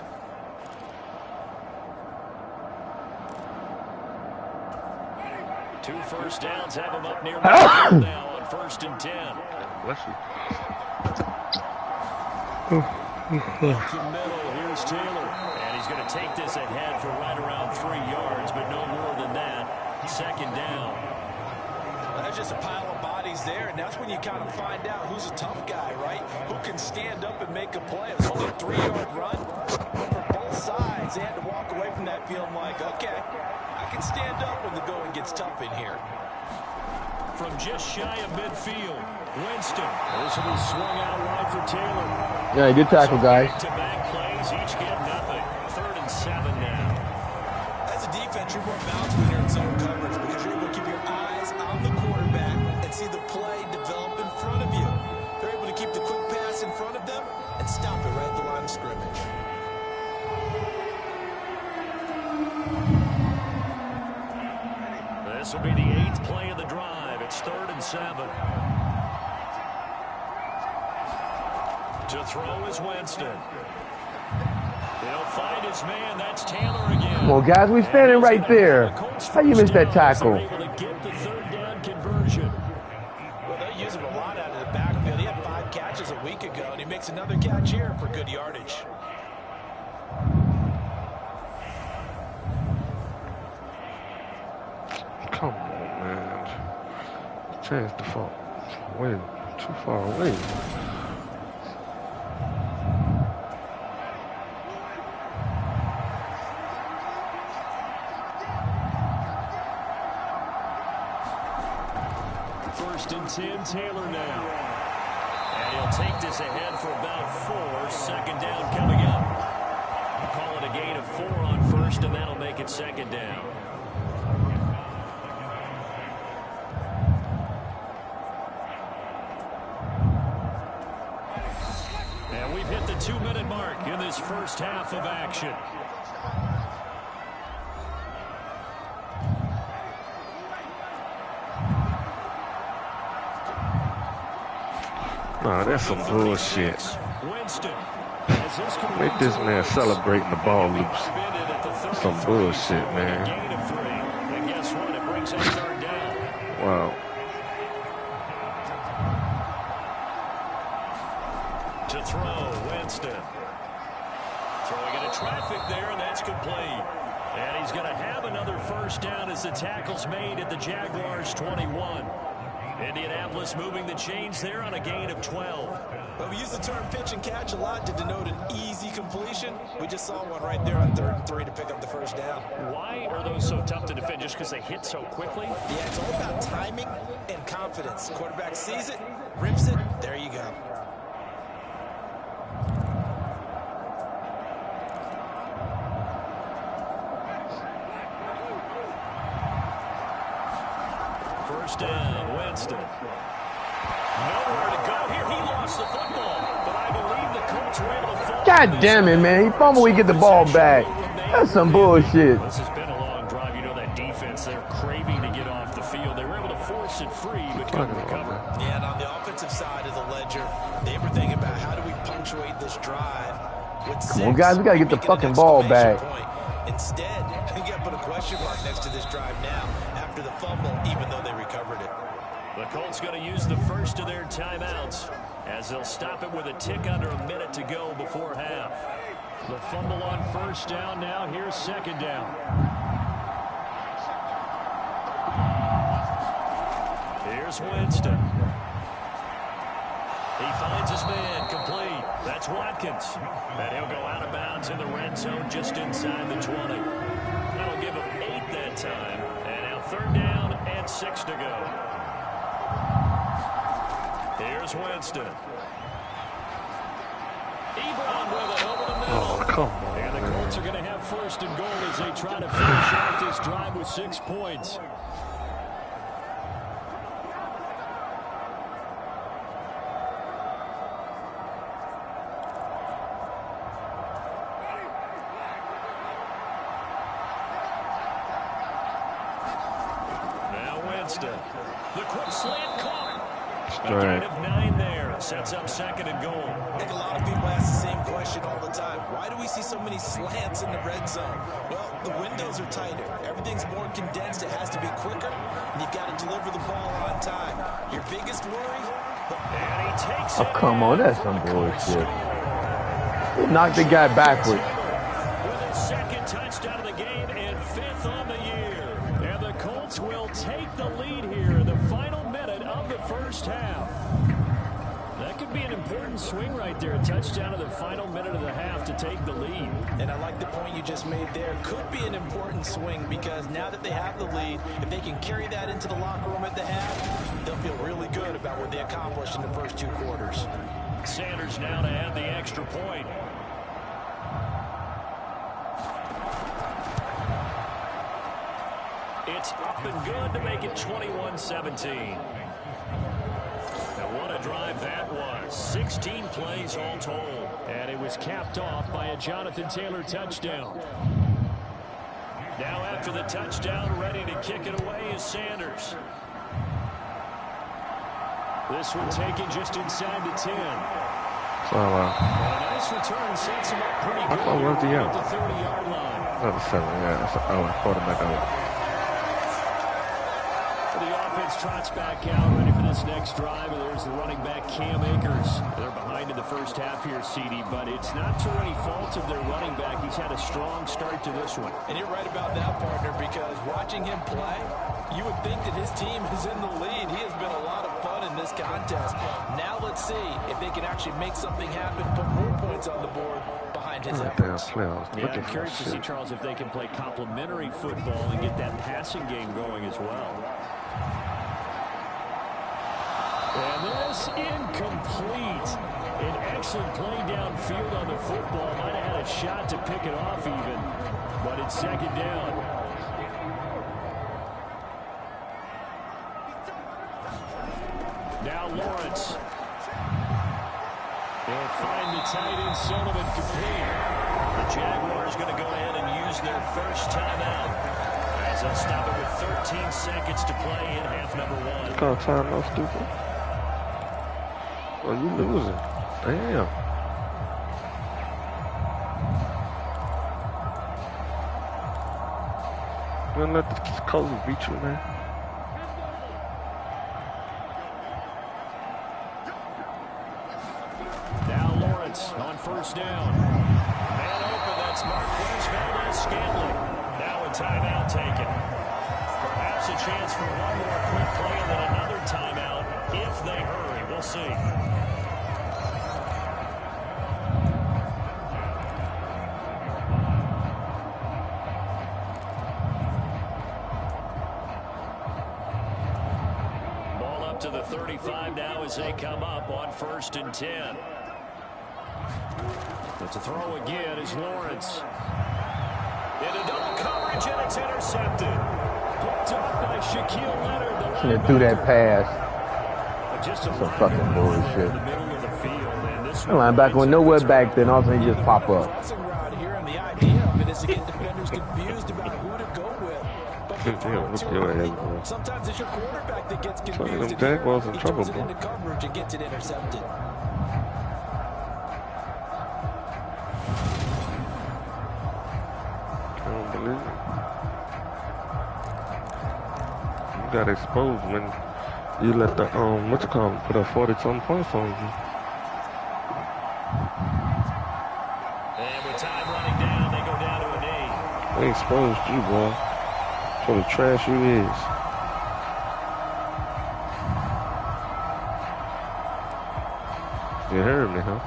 Two first downs have him up near midfield now on 1st and 10. Bless you. Up the middle, here's Taylor. And he's going to take this ahead for right around 3 yards, but no more than that. 2nd down. That's just a pile of bodies there, and that's when you kind of find out who's a tough guy, right? Who can stand up and make a play. It's only a 3-yard run, but for both sides, they had to walk away from that feeling like, okay, I can stand up when the going gets tough in here. From just shy of midfield, Winston. This will be swung out wide for Taylor. Yeah, good tackle, guys. Back-to-back plays, each get nothing. 3rd and 7 now. As a defense, you're more balanced when you're in zone coverage because you're able to keep your eyes on the quarterback and see the play develop in front of you. They're able to keep the quick pass in front of them and stop it right at the line of scrimmage. This will be the 8th play of the drive. It's 3rd and 7. To throw is Winston. He'll He'll find his man. That's Taylor again. Come on, guys. We standing right there. How you miss that tackle? Able to get the third down conversion. Well, they use him a lot out of the backfield. He had 5 catches a week ago, and he makes another catch here for good yardage. Come on, man. Change the fault. Way too far away. First and 10, Taylor now. And he'll take this ahead for about 4. Second down coming up. Call it a gain of 4 on first, and that'll make it second down. And we've hit the 2-minute mark in this first half of action. Nah, that's some bullshit. Make this man celebrating the ball loops. Some bullshit, man. And guess what? It brings up third down. Wow. To throw, Winston. Throwing into traffic there, and that's complete. And he's going to have another first down as the tackle's made at the Jaguars' 21. Indianapolis moving the chains there on a gain of 12. Well, we use the term pitch and catch a lot to denote an easy completion. We just saw one right there on 3rd and 3 to pick up the first down. Why are those so tough to defend? Just because they hit so quickly? Yeah, it's all about timing and confidence. Quarterback sees it, rips it, there you go. First down, Winston. Nowhere to go here. He lost the football, but I believe the Colts were able to fall. God damn it, man. He fumbled, we get the ball back. That's some bullshit. This has been a long drive. You know that defense, they're craving to get off the field. They were able to force it free, but couldn't recover. Yeah, and on the offensive side of the ledger, they were thinking about how do we punctuate this drive with 6. Come on, guys. We got to get the fucking ball back. Instead, you got to put a question mark next to this drive now after the fumble, even though they recovered it. The Colts going to use the first of their timeouts as they'll stop it with a tick under a minute to go before half. The fumble on first down now. Here's second down. Here's Winston. He finds his man complete. That's Watkins. And he'll go out of bounds in the red zone just inside the 20. That'll give him 8 that time. And now third down and 6 to go. Here's Winston. Ebron with it over the middle. Oh, come on, and the man. Colts are going to have first and goal as they try to finish out this drive with 6 points. Now Winston. The quick slant caught. A gain of 9 there. Sets up second and goal. I think a lot of people ask the same question all the time. Why do we see so many slants in the red zone? Well, the windows are tighter. Everything's more condensed. It has to be quicker, and you've got to deliver the ball on time. Your biggest worry? And he takes Oh, come on. That's some bullshit. He knocked the guy backwards. with his second touchdown of the game and 5th on the year. And the Colts will take the lead here in the final minute of the first half. That could be an important swing right there. A touchdown in the final minute of the half to take the lead. And I like the point you just made there. Could be an important swing because now that they have the lead, if they can carry that into the locker room at the half, they'll feel really good about what they accomplished in the first 2 quarters. Sanders now to add the extra point. It's up and good to make it 21-17. And what a drive that was. 16 plays all told. And it was capped off by a Jonathan Taylor touchdown. Now after the touchdown, ready to kick it away is Sanders. This one taken just inside the 10. So, Nice return sets him up pretty good. What was he At out? the 30-yard line. Not a 7, yeah. That's quarterback out. The offense trots back out, ready for this next drive. And there's the running back, Cam Akers. They're behind in the first half here, CD, but it's not to any fault of their running back. He's had a strong start to this one. And you're right about that, partner, because watching him play, you would think that his team is in the lead. He has been a lot of fun in this contest. Now let's see if they can actually make something happen, put more points on the board behind his efforts. Yeah, I'm curious to see, Charles, if they can play complementary football and get that passing game going as well. And this incomplete. An excellent play downfield on the football. Might have had a shot to pick it off even, but it's second down. Now Lawrence. They'll find the tight end Sullivan complete. The Jaguars going to go ahead and use their first timeout as they'll stop it with 13 seconds to play in half number 1. Call time, no stupid. Oh, you losing. Damn. Don't let the coach beat you, man. Now Lawrence on first down. Man open, that's Marquez Valdes-Scantling. Now a timeout taken. Perhaps a chance for one more quick play and then another timeout if they hurry. We'll see. To the 35 now as they come up on 1st and 10. But to throw again is Lawrence. Into double coverage and it's intercepted. Picked up by Shaquille Leonard. Should have threw that pass. Just some fucking bullshit. In the middle of the field, and this linebacker went nowhere back then. All of a sudden he just pop up. Here, and the idea of it is to get defenders confused about who to go with. Sometimes it's your quarterback that gets confused. Them Jaguars in trouble, bro. Into coverage and gets it intercepted. I don't believe it. You got exposed when you let the put up 40-something points on you. And with time running down, they go down to a knee. They exposed you, boy. For the trash you is. You heard me, huh?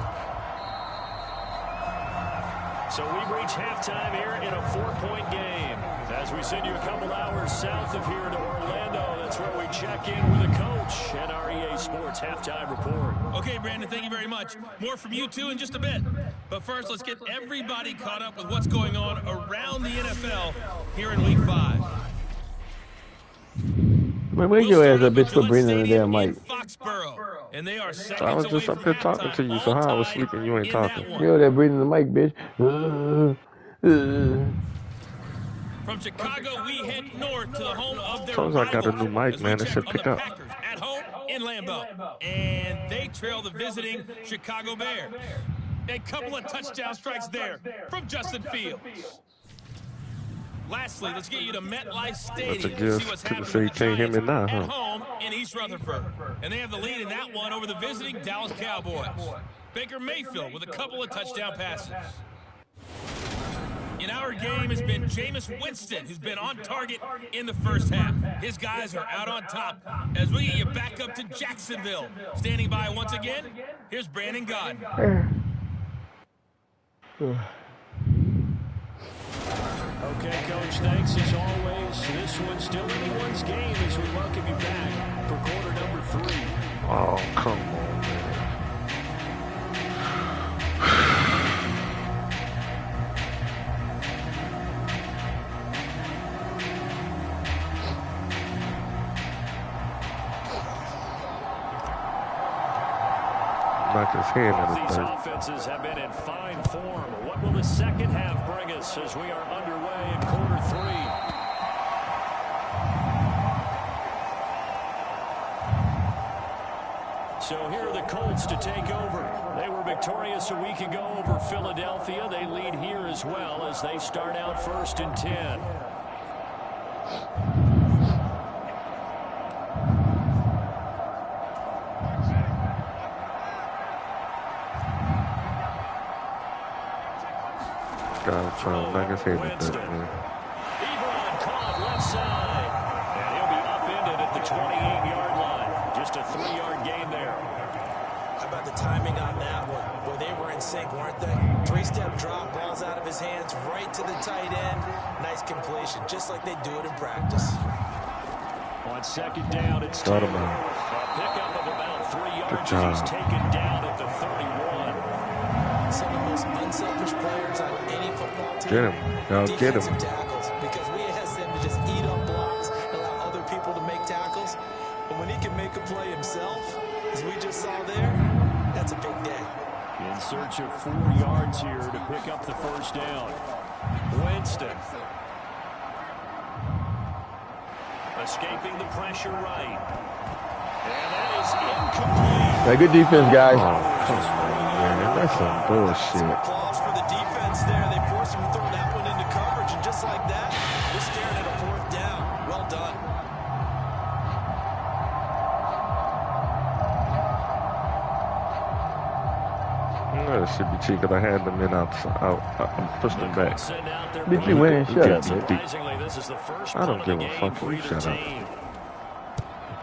So we reach halftime here in a 4-point game. As we send you a couple hours south of here to Orlando, that's where we check in with the coach and our EA Sports halftime report. Okay, Brandon, thank you very much. More from you two in just a bit. But first, let's get everybody caught up with what's going on around the NFL here in Week 5. Man, where your ass up, bitch, for breathing in the damn mic? And they are I was just up here talking to you, so how I was sleeping, you ain't talking. You're there breathing in the mic, bitch. From Chicago, we head north to the home of their Sounds like I got a new mic, man. It should pick up. At home in Lambeau. And they trail the visiting Chicago Bears. A couple of touchdown strikes there from Justin Fields. Lastly, let's get you to MetLife Stadium to see what's happening with the Giants at home in East Rutherford. And they have the lead in that one over the visiting Dallas Cowboys. Baker Mayfield with a couple of touchdown passes. In our game has been Jameis Winston, who's been on target in the first half. His guys are out on top. As we get you back up to Jacksonville. Standing by once again, here's Brandon Gaudin. Okay, Coach, thanks as always. This one's still anyone's game as we welcome you back for quarter number 3. Oh, come on, man. Knock his hand in the These third. offenses have been in fine form. What will the second half bring us as we are underway in quarter 3? So here are the Colts to take over. They were victorious a week ago over Philadelphia. They lead here as well as they start out 1st and 10. Winston. Ebron caught left side. And he'll be upended at the 28-yard line. Just a 3-yard gain there. How about the timing on that one? Boy, they were in sync, weren't they? 3-step drop, balls out of his hands, right to the tight end. Nice completion, just like they do it in practice. On 2nd down, it's a pickup of about 3 yards as he's taken down at the 31. Some of the most unselfish players on any football team. Get him. Get him. Tackles, because we ask them to just eat up blocks, allow other people to make tackles. But when he can make a play himself, as we just saw there, that's a big day. In search of 4 yards here to pick up the 1st down. Winston. Escaping the pressure right. And that is incomplete. Yeah, good defense, guys. Man, that's some bullshit. Applause for the defense there. They forced him to throw that one into coverage, and just like that, we're staring at a 4th down. Well done. That should be cheap because I had them in outside. I pushed them back. Did you win? Shut up, man. I don't give a fuck who you shut up.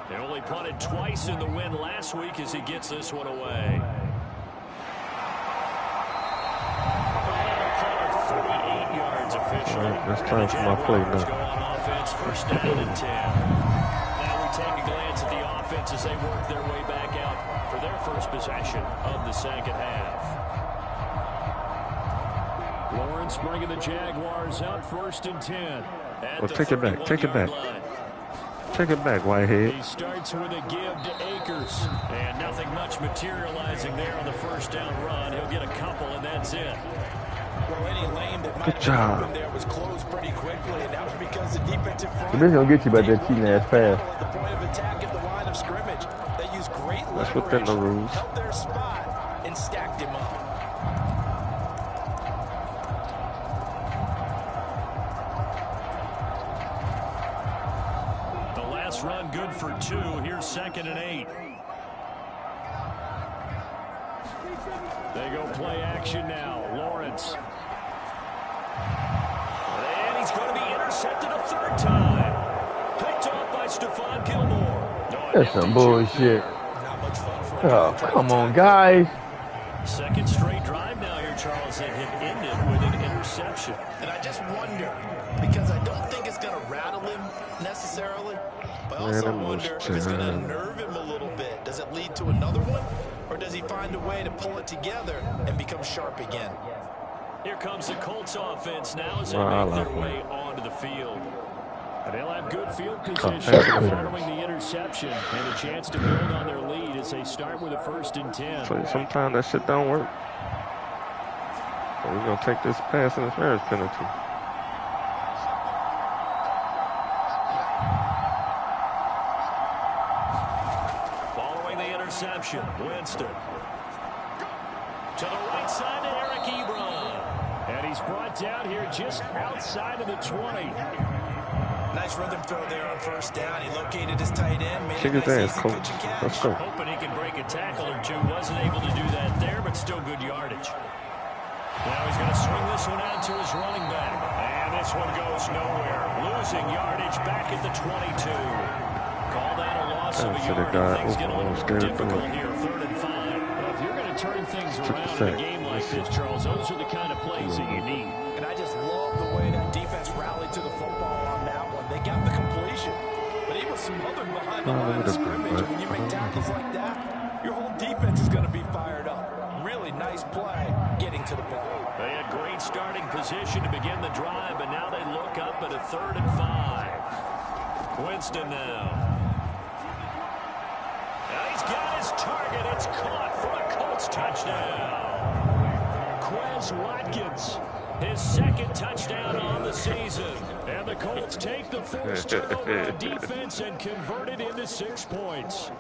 They only punted twice in the win last week as he gets this one away. 48 yards officially. It's time for my play now. Offense, 1st down and 10. Now we take a glance at the offense as they work their way back out for their first possession of the 2nd half. Lawrence bringing the Jaguars up 1st and 10. Well, take it back. Take it back. Take it back, Whitehead. He starts with a give to Akers. And nothing much materializing there on the 1st down run. He'll get a couple, and that's it. Well, any lane that might have been open there was closed pretty quickly, and that was because the defensive front... This gonna get you by that cheating ass pass. At the point of attack at the line of scrimmage, they used great leverage. That's within the rules. Held their spot and stacked him up. The last run good for 2. Here's 2nd and 8. They go play action now. Lawrence. And he's going to be intercepted a 3rd time. Picked off by Stephon Gilmore. That's some bullshit. Oh, come on, guys. 2nd straight drive now here, Charles, that have ended with an interception. And I just wonder, because I don't think it's going to rattle him necessarily, but I also wonder if it's going to unnerve him a little bit. Does it lead to another one? Or does he find a way to pull it together and become sharp again? Here comes the Colts offense now as they make their way onto the field. And they'll have good field position following the interception and a chance to build on their lead as they start with a 1st and 10. So sometimes that shit don't work. So we're going to take this pass interference penalty. Interception. Winston. To the right side to Eric Ebron. And he's brought down here just outside of the 20. Nice rhythm throw there on 1st down. He located his tight end. Made Kick his ass, coach. Let's go. Hoping he can break a tackle or 2. Wasn't able to do that there, but still good yardage. Now he's going to swing this one out to his running back. And this one goes nowhere. Losing yardage back at the 22. Call that a loss of a yard, and things get a little difficult here, 3rd and 5. Well, if you're going to turn things around in a game like this, Charles, those are the kind of plays that you need. And I just love the way that defense rallied to the football on that one. They got the completion, but he was smothered behind the line of scrimmage. And when you make tackles like that, your whole defense is going to be fired up. Really nice play getting to the ball. They had great starting position to begin the drive, but now they look up at a 3rd and 5. Winston now. He's got his target. It's caught for a Colts touchdown. Quez Watkins, his 2nd touchdown on the season. And the Colts take the forced turnover on defense and convert it into 6 points.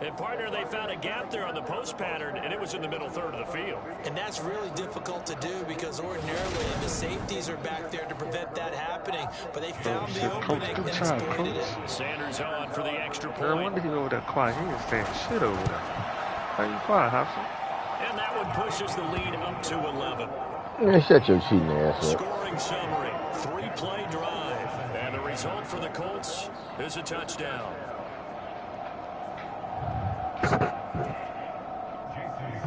And, partner, they found a gap there on the post pattern, and it was in the middle third of the field. And that's really difficult to do because ordinarily the safeties are back there to prevent that happening. But they found the opening and exploited it. Sanders on for the extra point. I wonder if he over there quiet. He ain't saying shit over there. How you quiet, Hobson? And that one pushes the lead up to 11. Man, shut your cheating ass up. Scoring summary, 3-play drive. And the result for the Colts is a touchdown.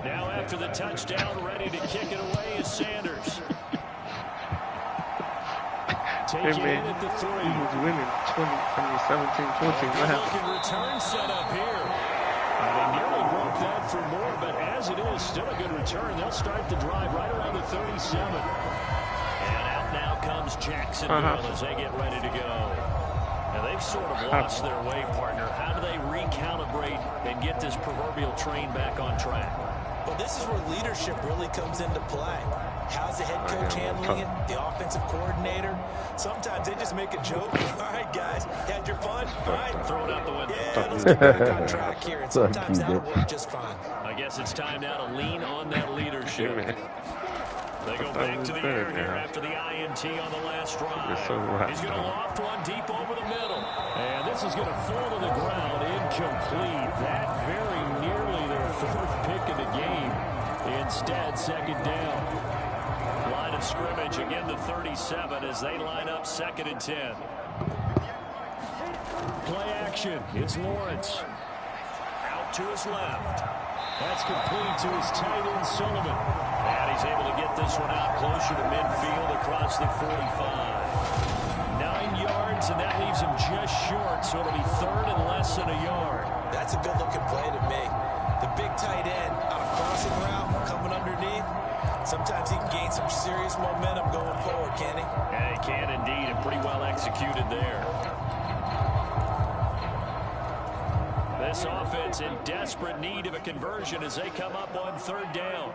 Now after the touchdown, ready to kick it away is Sanders. Taking it at the 3. He was winning 17-14. What happened? Return set up here. They nearly broke that for more, but as it is, still a good return. They'll start the drive right around the 37. And out now comes Jacksonville as they get ready to go. Now, they've sort of lost their way, partner. How do they recalibrate and get this proverbial train back on track? Well, this is where leadership really comes into play. How's the head coach handling it? The offensive coordinator? Sometimes they just make a joke. All right, guys, had your fun? All right, throw it out the window. Yeah, let's get back on track here. And sometimes that'll work just fine. I guess it's time now to lean on that leadership. They go back to the air here after the INT on the last drive. He's going to loft one deep over the middle. And this is going to fall to the ground incomplete. That very nearly their 4th pick of the game. Instead, second down. Line of scrimmage, again the 37 as they line up 2nd and 10. Play action. It's Lawrence. Out to his left. That's complete to his tight end, Sullivan. And he's able to get this one out closer to midfield across the 45. 9 yards, and that leaves him just short, so it'll be 3rd and less than a yard. That's a good-looking play to me. The big tight end on a crossing route coming underneath. Sometimes he can gain some serious momentum going forward, can he? Yeah, he can indeed, and pretty well executed there. This offense in desperate need of a conversion as they come up on 3rd down.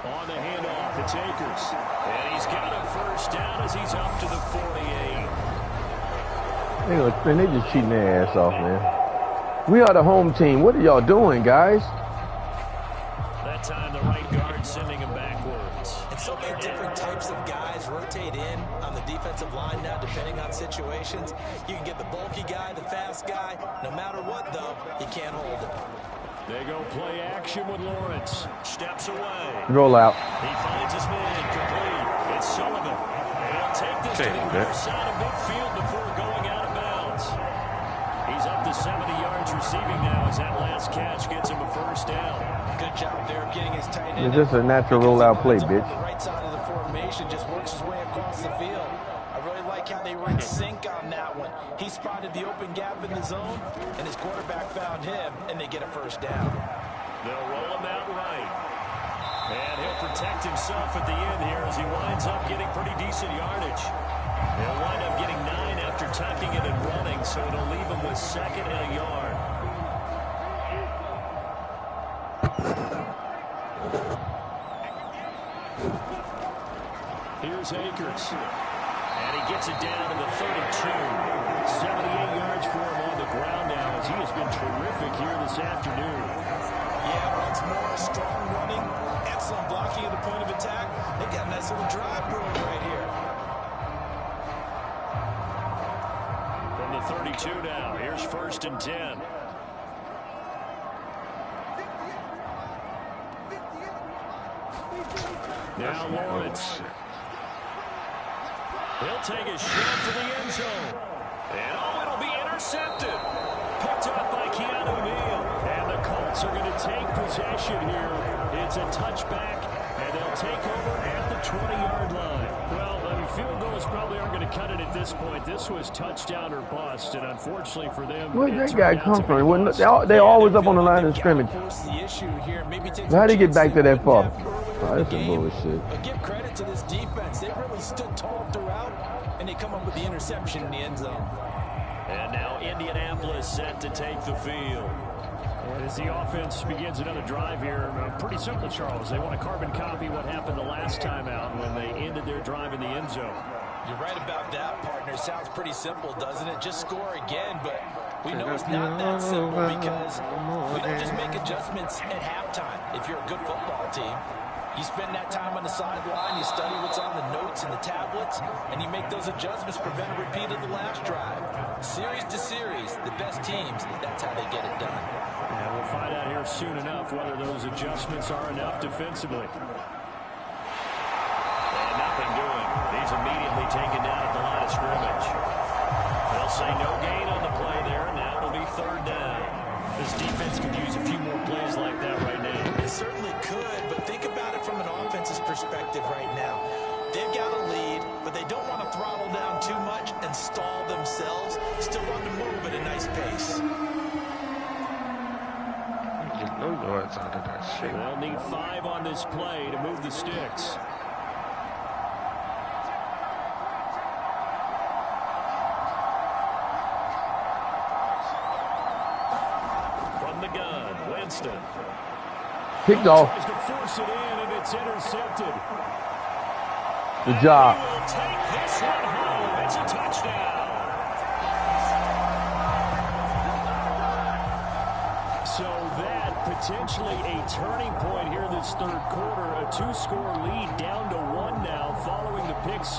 On the handoff, it's Akers. And he's got a 1st down as he's up to the 48. Man, they just cheating their ass off, man. We are the home team. What are y'all doing, guys? That time the right guard sending him backwards. And so many different types of guys rotate in on the defensive line now, depending on situations. You can get the bulky guy, the fast guy. No matter what, though, you can't hold it. They go play action with Lawrence. Steps away. Roll out. He finds his man complete. It's Sullivan. And he'll take this to the other side of midfield before going out of bounds. He's up to 70 yards receiving now as that last catch gets him a 1st down. Good job there of getting his tight end. It's just a natural rollout play, bitch. The right side of the formation just works his way across the field. I really like how they were in sync on that one. He spotted the open gap in the zone, and his quarterback found him, and they get a 1st down. They'll roll him out right. And he'll protect himself at the end here as he winds up getting pretty decent yardage. He'll wind up getting 9 after tucking it and running, so it'll leave him with 2nd and a yard. Here's Akers. And he gets it down to the 32. 78 yards for him on the ground now as he has been terrific here this afternoon. Yeah, once more, strong running, excellent blocking at the point of attack. They got a nice little drive brewing right here. From the 32 now, here's 1st and 10. Now Lawrence. He'll take a shot for the end zone. And it'll be intercepted. Picked up by Keanu Neal. And the Colts are going to take possession here. It's a touchback, and they'll take over at the 20-yard line. Well, field goals probably aren't going to cut it at this point. This was touchdown or bust, and unfortunately for them, where'd that guy come from? They always up on the line of scrimmage. How'd he get back to that far? Oh, that's some bullshit. But give credit to this defense. They really stood tall throughout, and they come up with the interception in the end zone. And now Indianapolis set to take the field. And as the offense begins another drive here, pretty simple, Charles. They want to carbon copy what happened the last time out when they ended their drive in the end zone. You're right about that, partner. Sounds pretty simple, doesn't it? Just score again, but We know it's not that simple because we don't just make adjustments at halftime. If you're a good football team, you spend that time on the sideline, you study what's on the notes and the tablets, and you make those adjustments, prevent a repeat of the last drive. Series to series, the best teams, that's how they get it done. Yeah, we'll find out here soon enough whether those adjustments are enough defensively. And nothing doing. He's immediately taken down at the line of scrimmage. They'll say no gain on the play there, and now it'll be third down. This defense could use a few more plays like that right now. It certainly could, but think about it from an offense's perspective right now. They've got a lead, but they don't want to throttle down too much and stall themselves. Still want to move at a nice pace. Get no yards out of that shit. They'll need 5 on this play to move the sticks. From the gun, Winston. Kicked off. Tries to force it in, and it's intercepted. Good job. He will take this one home. It's a touchdown. So that potentially a turning point here this third quarter. A 2-score lead down to 1 now following the pick 6.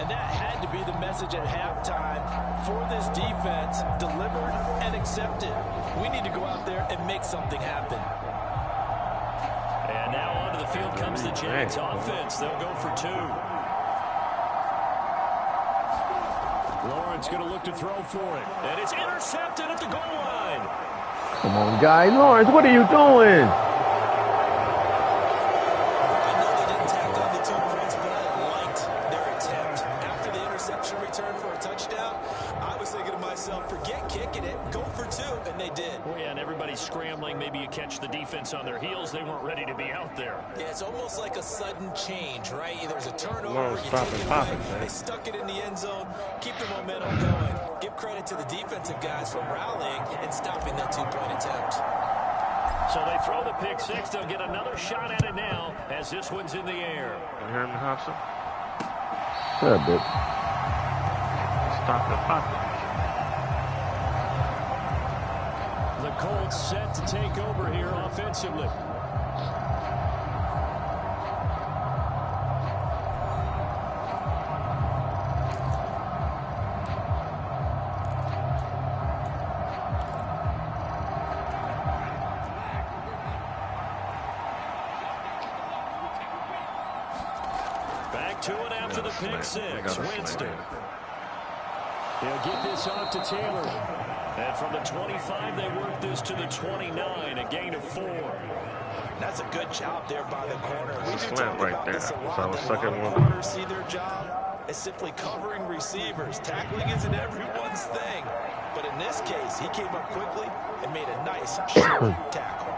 And that had to be the message at halftime for this defense. Delivered and accepted. We need to go out there and make something happen. And now onto the field comes the Jags offense. They'll go for 2. Lawrence going to look to throw for it. And it's intercepted at the goal line. Come on, guy. Lawrence, what are you doing? I know they didn't tack on the 2 points, but I liked their attempt. After the interception return for a touchdown, I was thinking to myself, forget kicking it, go for 2, and they did. Oh, yeah, and everybody's scrambling. Maybe you catch the defense on their heels. They weren't ready to be out there. Yeah, it's almost like a sudden change, right? There's a turnover, Well, you stop take and it pop away, it, man. they stuck it in the end zone, keep the momentum going. Give credit to the defensive guys for rallying and stopping that 2-point attempt. So they throw the pick 6. They'll get another shot at it now as this one's in the air. You hear me, Hobson? Shut up, bitch. Stop and pop it. The Colts set to take over here offensively. Back to it after the pick 6. Winston. He'll get this off to Taylor. And from the 25, they work this to the 29, a gain of 4. That's a good job there by the corner. We do Slant talk right about there. this a So I lot. was That a stuck lot in of one. corners see their job as simply covering receivers. Tackling isn't everyone's thing. But in this case, he came up quickly and made a nice short tackle.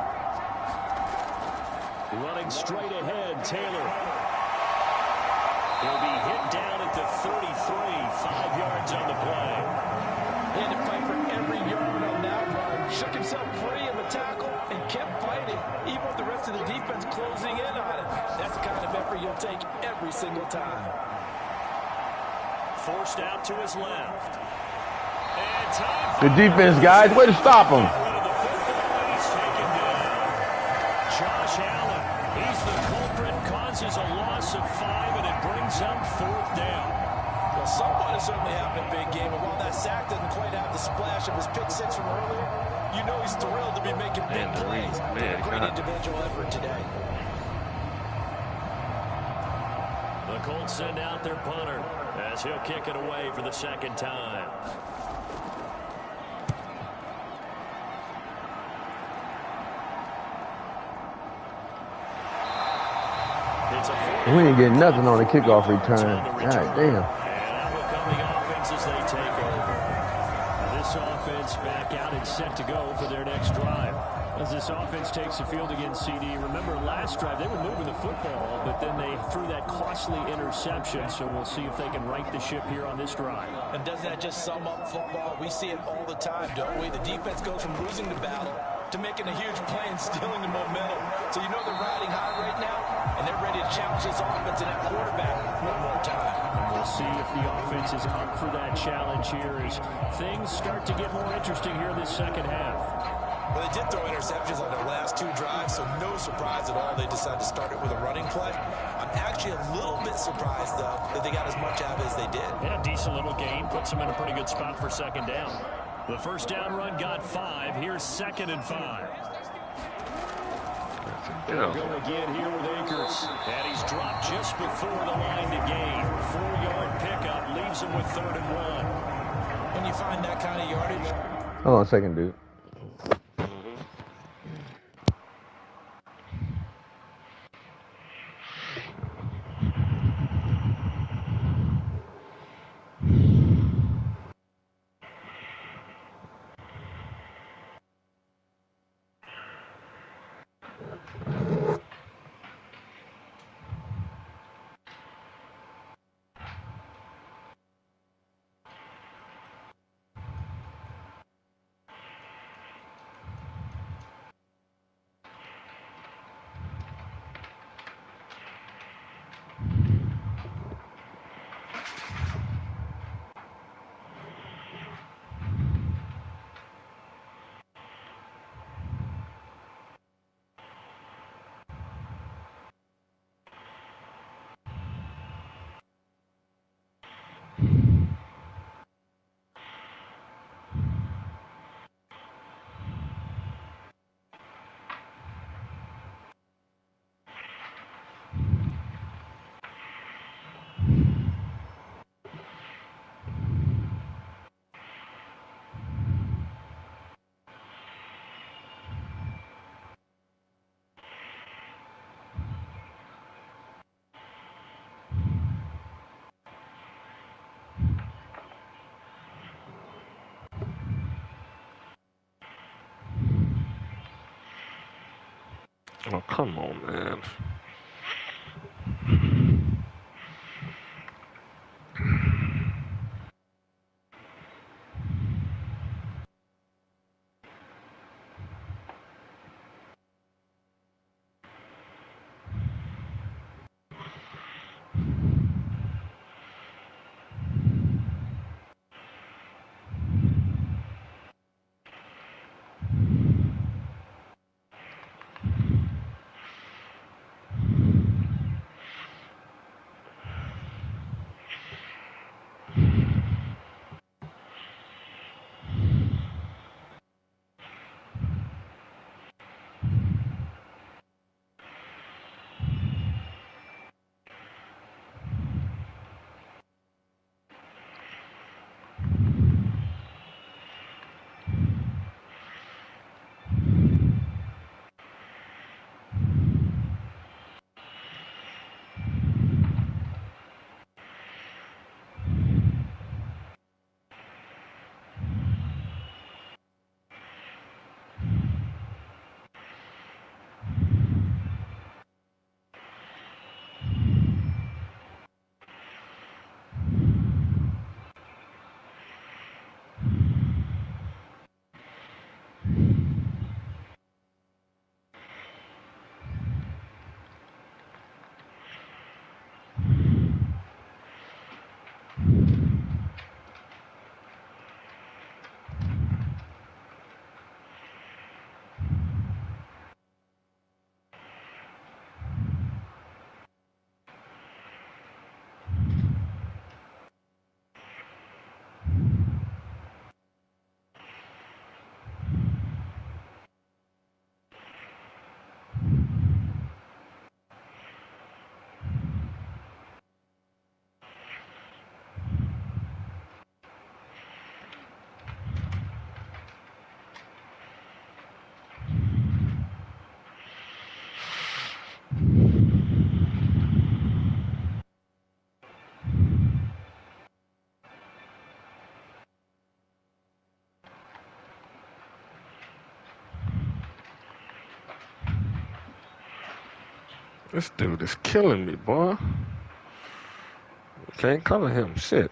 Running straight ahead, Taylor. He'll be hit down at the 33, 5 yards on the play. He had to fight for every yard on that run. Shook himself free of the tackle and kept fighting, even with the rest of the defense closing in on it. That's the kind of effort you'll take every single time. Forced out to his left. And time Good defense, guys. Way to stop him. He's taken down. Josh Allen, he's the culprit, causes a loss of 5, and it brings up 4th down. Well, someone is certainly having a big game, and while that sack doesn't quite have the splash of his pick 6 from earlier, you know he's thrilled to be making big plays. Man, Great God. individual effort today. The Colts send out their punter as he'll kick it away for the 2nd time. We ain't getting nothing on the kickoff return. God damn. And out will come the offense as they take over. This offense back out and set to go for their next drive. As this offense takes the field against CD, remember last drive they were moving the football, but then they threw that costly interception, so we'll see if they can right the ship here on this drive. And doesn't that just sum up football? We see it all the time, don't we? The defense goes from losing the battle to making a huge play and stealing the momentum. So you know they're riding high right now, and they're ready to challenge this offense and that quarterback one more time. And we'll see if the offense is up for that challenge here as things start to get more interesting here in this second half. Well, they did throw interceptions on their last 2 drives, so no surprise at all they decided to start it with a running play. I'm actually a little bit surprised, though, that they got as much out of it as they did. Yeah, decent little gain. Puts them in a pretty good spot for second down. The first down run got 5. Here's 2nd and 5. They'll go again here with Akers. And he's dropped just before the line to gain. 4-yard pickup leaves him with 3rd and 1. When you find that kind of yardage. Hold on a second, dude. Oh, come on, man. This dude is killing me, boy. Can't cover him. Shit.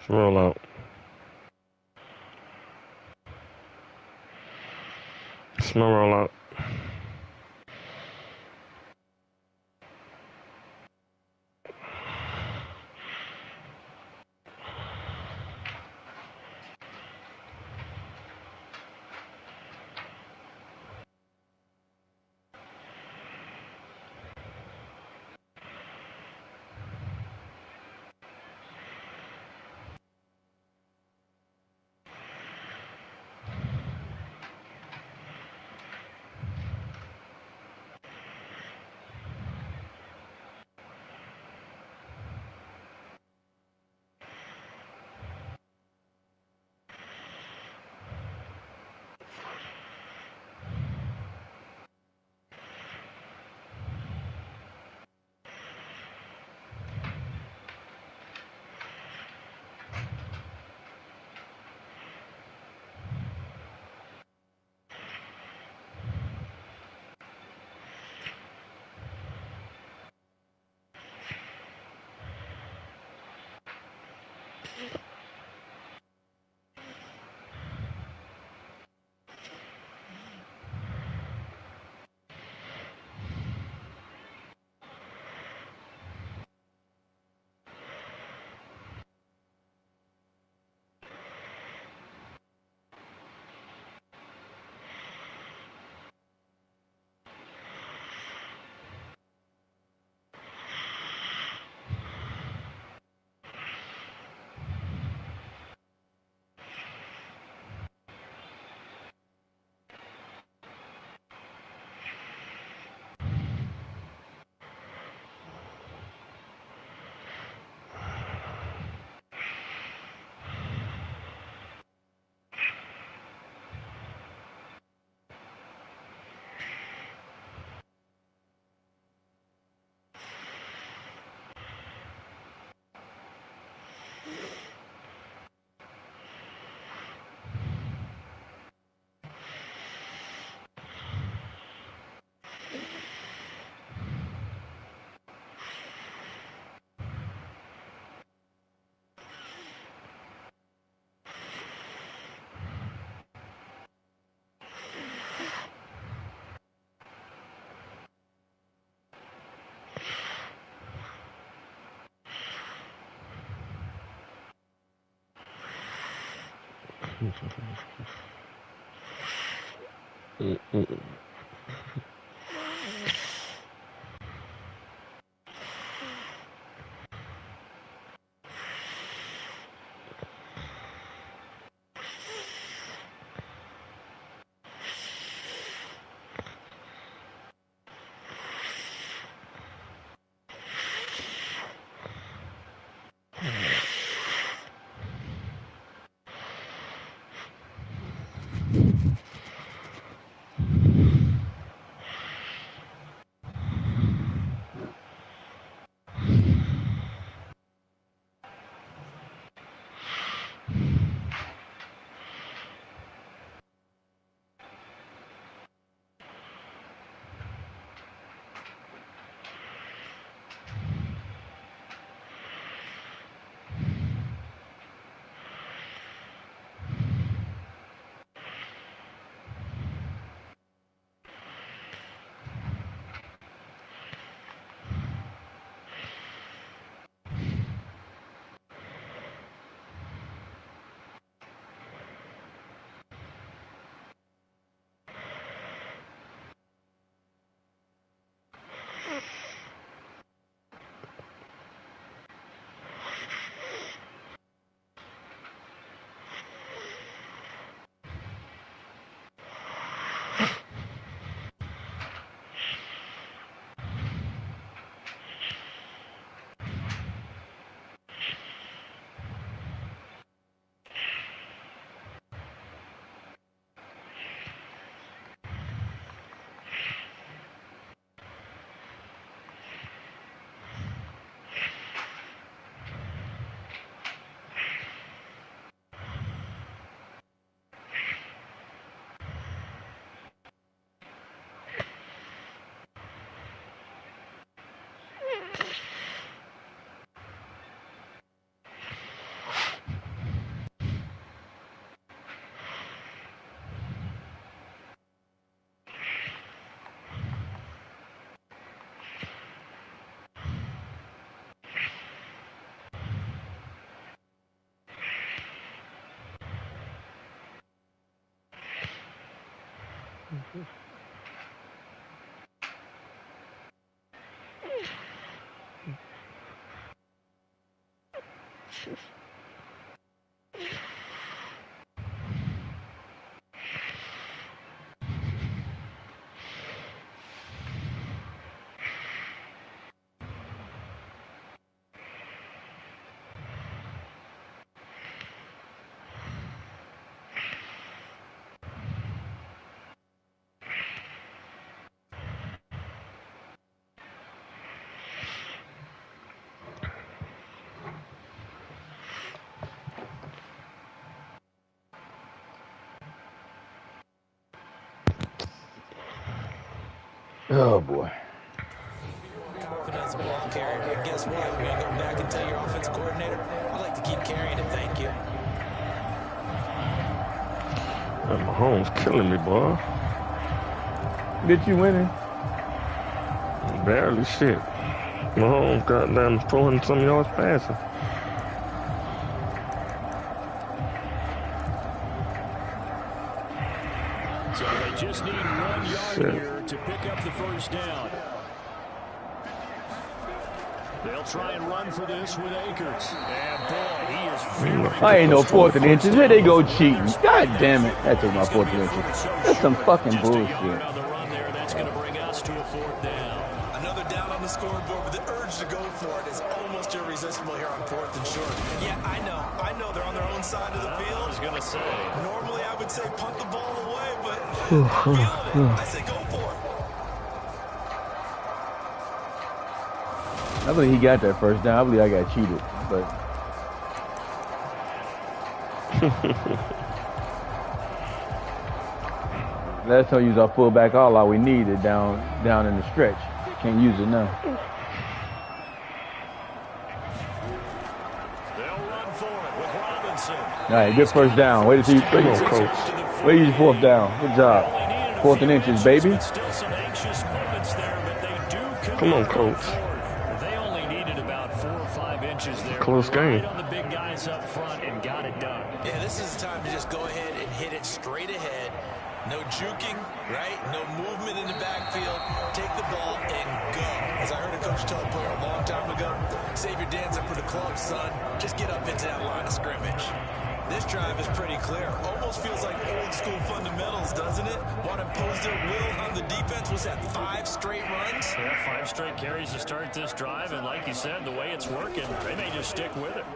Roll out. Snow roll out. Oh boy. As a ball carrier, but guess what? You're going to go back and tell your offensive coordinator, I'd like to keep carrying it, thank you. Mahomes killing me, boy. Did you winning? Barely shit. Mahomes got down 400 some yards passing. So they just need 1 yard here to pick up the first down. They'll try and run for this with Akers. And boy, he is very I ain't no 4th and inches. Here they go cheating. God damn it. That took my 4th and inches. That's some fucking bullshit. on the run there. That's going to bring us to a 4th down. Another down on the scoreboard, but the urge to go for it is almost irresistible here on 4th and short. Yeah, I know they're on their own side of the field. I was going to say. Normally I would say punt the ball away, but I'm feeling it. I say go for it. I believe he got that first down. I believe I got cheated, but last time we used our fullback all we needed down in the stretch. Can't use it now. They'll run for it with Robinson. All right, good first down. Way to see, Come on, coach. way to use 4th down. Good job. 4th and inches, baby. Still some anxious moments there, but they do Come on, coach. They only needed about 4 or 5 inches there. Close game. Right on the big guys up front and got it done. Yeah, this is the time to just go ahead and hit it straight ahead. No juking, right? No movement in the backfield. Take the ball and go. As I heard a coach tell a player a long time ago, save your dance up for the club, son. Just get up into that line of scrimmage. This drive is pretty clear. Almost feels like old school fundamentals, doesn't it? Want to impose their will on the defense. Was that 5 straight runs? Yeah, 5 straight carries to start this drive, and like you said, the way it's working, they may just stick with it.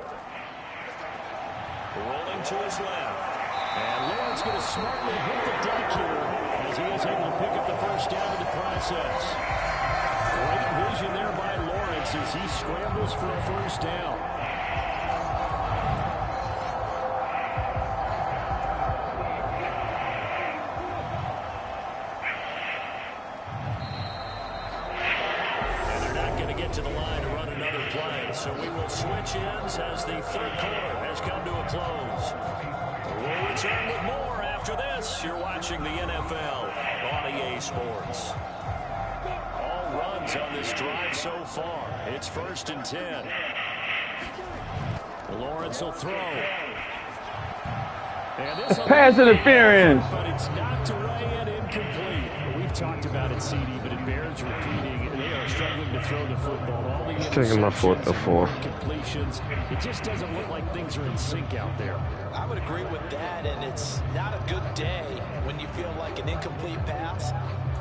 Rolling to his left. And Lawrence going to smartly hit the deck here as he is able to pick up the first down in the process. Great vision there by Lawrence as he scrambles for a first down. And they're not going to get to the line to run another play, so we will switch ends as the third quarter has come to a close. We'll return with more after this. You're watching the NFL on EA Sports. All runs on this drive so far. It's 1st and 10. Lawrence will throw. And this Pass interference. But it's knocked away and incomplete. We've talked about it, CD, but it bears repeating. They are struggling to throw the football. All the Taking my 4th and 4. completions. It just doesn't look like things are in sync out there. I would agree with that, and it's not a good day when you feel like an incomplete pass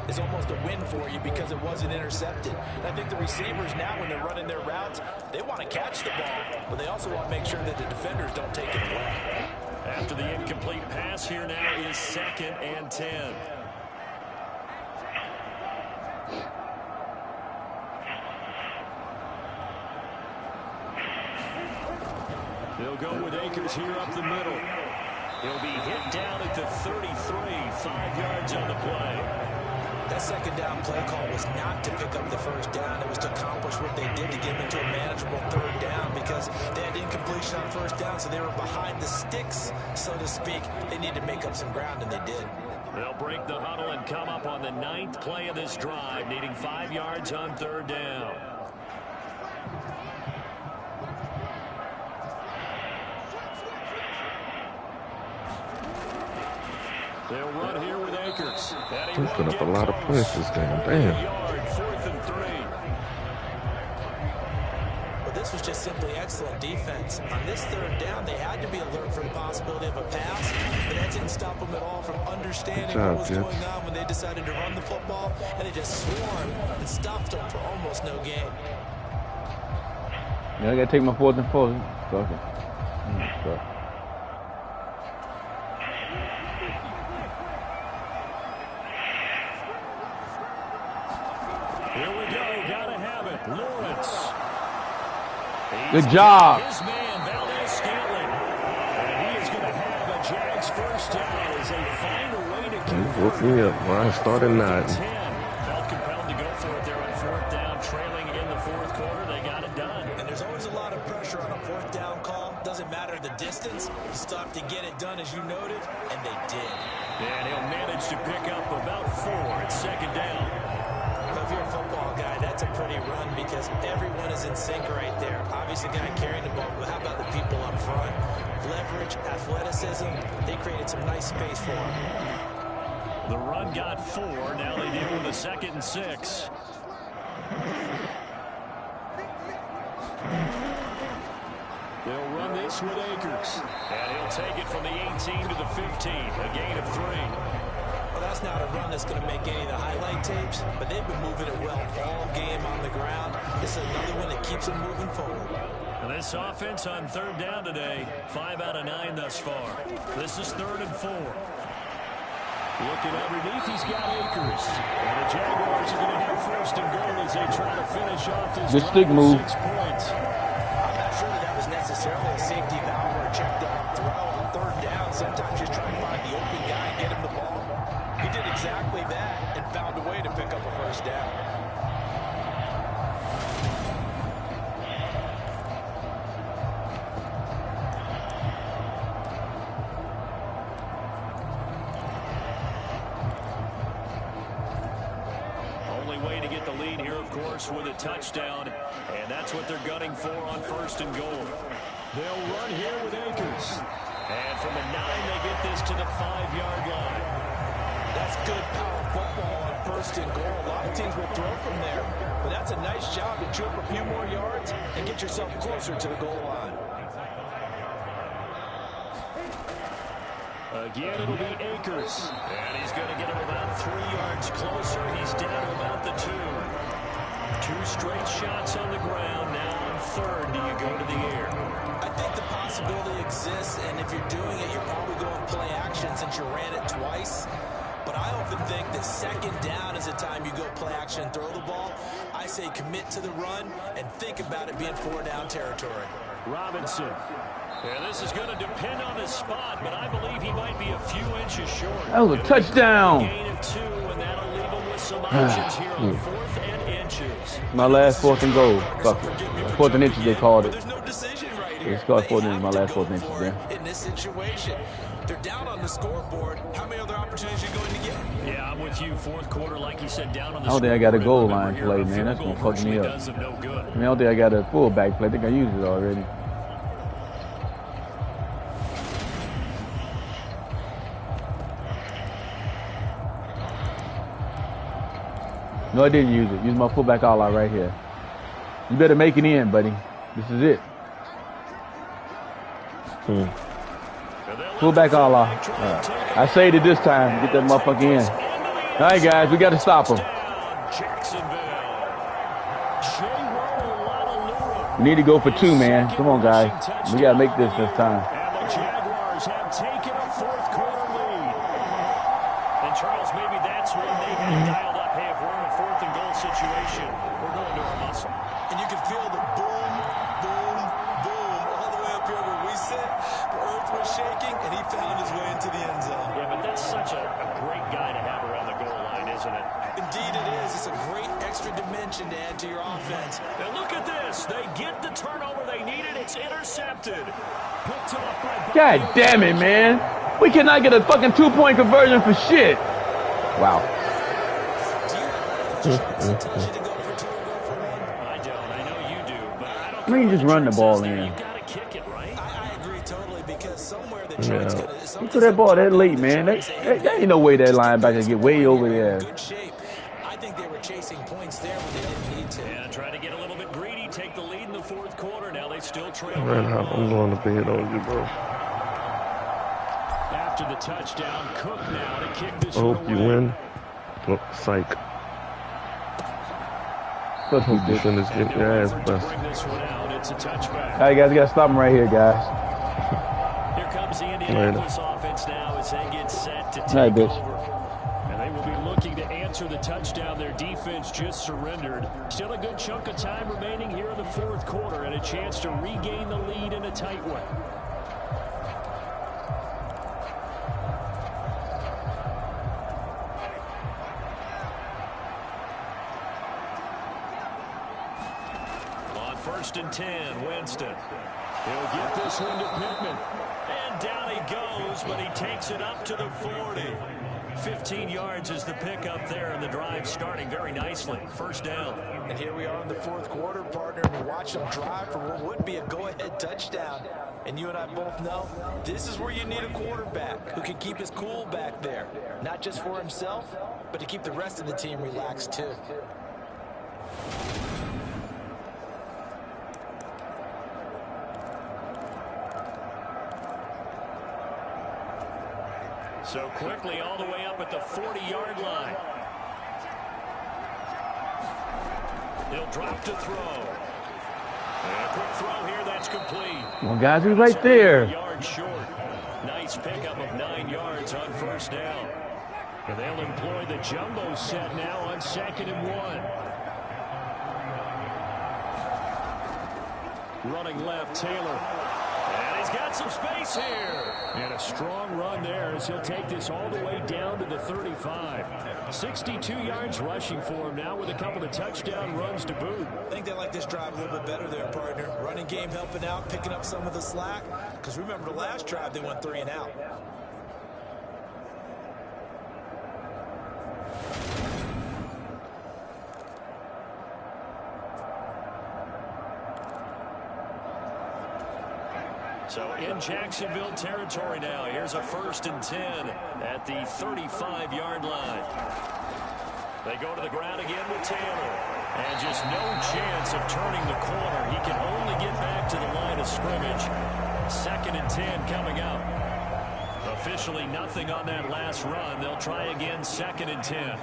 is almost a win for you because it wasn't intercepted. And I think the receivers now, when they're running their routes, they want to catch the ball, but they also want to make sure that the defenders don't take it away. After the incomplete pass, here now is 2nd and 10. They'll go with Akers here up the middle. He'll be hit down at the 33, 5 yards on the play. That second down play call was not to pick up the first down. It was to accomplish what they did to get into a manageable 3rd down because they had incompletion on 1st down, so they were behind the sticks, so to speak. They needed to make up some ground, and they did. They'll break the huddle and come up on the 9th play of this drive, needing 5 yards on 3rd down. They'll run here with Akers. He put up a lot of points this game. Damn. 4th and 3. Well, this was just simply excellent defense. On this 3rd down, they had to be alert for the possibility of a pass, but that didn't stop them at all from understanding what was going on when they decided to run the football, and they just swarmed and stuffed them for almost no gain. Yeah, I gotta take my 4th and 4. Fuck it. Here we go. Gotta have it. Lawrence. Good job. His man, Valdez-Scantling. And he is going to have a Jags first down as they find a way to convert. Woke me up. Why I started nodding. Felt compelled to go for it there on 4th down, trailing in the 4th quarter. They got it done. And there's always a lot of pressure on a 4th down call. Doesn't matter the distance. You stop to get it done, as you noted, and they did. And he'll manage to pick up about 4 at 2nd down. If you're a football guy, that's a pretty run because everyone is in sync right there. Obviously, the guy carrying the ball, but how about the people up front? Leverage, athleticism, they created some nice space for him. The run got 4. Now they deal with a 2nd and 6. They'll run this with Akers. And he'll take it from the 18 to the 15. A gain of 3. Well, that's not a run that's going to make any of the highlight tapes, but they've been moving it well all game on the ground. This is another one that keeps them moving forward. This offense on 3rd down today, 5 out of 9 thus far. This is 3rd and 4. Looking underneath, he's got Akers. And the Jaguars are going to have 1st and goal as they try to finish off this good stick move. 6 points. I'm not sure that was necessarily a safety valve or a check down throw on 3rd down. Sometimes you try to find the open guy and get him the ball. He did exactly that and found a way to pick up a 1st down. Only way to get the lead here, of course, with a touchdown. And that's what they're gunning for on 1st and goal. They'll run here with Akers. And from the 9, they get this to the 5-yard line. That's good power football on 1st and goal. A lot of teams will throw from there, but that's a nice job to chew up a few more yards and get yourself closer to the goal line. Again, it'll be Akers. And he's going to get him about 3 yards closer. He's down to about the 2. 2 straight shots on the ground. Now on 3rd, do you go to the air? I think the possibility exists, and if you're doing it, you're probably going play action since you ran it twice. But I often think that 2nd down is the time you go play action and throw the ball. I say commit to the run and think about it being 4-down territory. Robinson. And this is going to depend on his spot, but I believe he might be a few inches short. That was a touchdown. Gain of 2, and that'll leave him with some options here on 4th and inches. My last 4th and goal. Fuck it. 4th and inches, they called it. There's no decision right here. It's called 4th and inches. My last 4th and inches there. In this situation, they're down on the scoreboard. How many other opportunities are you going to get? Yeah, I'm with you. 4th quarter, like you said, down on the I don't think I got a scoreboard. goal line play, man. That's going to fuck me up. Does them no good. I mean, I don't think I got a fullback play. I think I used it already. No, I didn't use it. Use my fullback all out right here. You better make it in, buddy. This is it. Fullback all out. I saved it this time. Get that motherfucker in. All right, guys, we got to stop him. We need to go for 2, man. Come on, guys. We got to make this time. And the Jaguars have taken a 4th quarter lead. And Charles, maybe that's when they had dialed up, hey, if we're in a 4th and goal situation, we're going to our muscle. And you can feel the boom, boom, boom all the way up here where we sit. The earth was shaking, and he found his way into the end zone. Yeah, but that's such a great guy to have around the goal line, isn't it? Indeed it is. It's a great extra dimension to add to your offense. And look at this. They get the turnover they needed. It's intercepted. Picked up by God damn it, man. We cannot get a fucking 2-point conversion for shit. Wow. Do you have one of those shots that tells you to go for 2 or go for 1? I don't. I know you do, but I don't. I mean, you just run the ball in. You got to kick it, right? I agree totally because somewhere the train's gonna He threw that ball that late, man. There ain't no way that linebacker get way over there. Good shape. I think they were chasing points there when they didn't need to. Yeah, trying to get a little bit greedy, take the lead in the fourth quarter. Now they still trail. I'm going to bed on you, bro. After the touchdown, Cook now to kick this I hope you win. Oh, psych. Fuck you, You shouldn't just get your ass To busted. bring this one out, it's a touchback. All right, guys, you got to stop him right here, guys. Here comes the Indianapolis offense now as they get set to take All right, bitch. over. And they will be looking to answer the touchdown. Their defense just surrendered. Still a good chunk of time remaining here in the fourth quarter and a chance to regain the lead in a tight one. On 1st and 10, Winston. He'll get this one to Pittman. And down he goes, but he takes it up to the 40. 15 yards is the pickup there, and the drive starting very nicely. First down. And here we are in the fourth quarter, partner, and we watch them drive for what would be a go-ahead touchdown. And you and I both know this is where you need a quarterback who can keep his cool back there. Not just for himself, but to keep the rest of the team relaxed too. So quickly all the way up at the 40-yard line. He'll drop to throw. And a quick throw here, that's complete. Well, guys, he's right there. Yard short. Nice pickup of 9 yards on first down. And they'll employ the jumbo set now on 2nd and 1. Running left, Taylor. And he's got some space here. And a strong run there as he'll take this all the way down to the 35. 62 yards rushing for him now with a couple of touchdown runs to boot. I think they like this drive a little bit better there, partner. Running game helping out, picking up some of the slack. Because remember the last drive, they went 3 and out. So in Jacksonville territory now. Here's a 1st and 10 at the 35-yard line. They go to the ground again with Taylor. And just no chance of turning the corner. He can only get back to the line of scrimmage. 2nd and 10 coming up. Officially nothing on that last run. They'll try again 2nd and 10.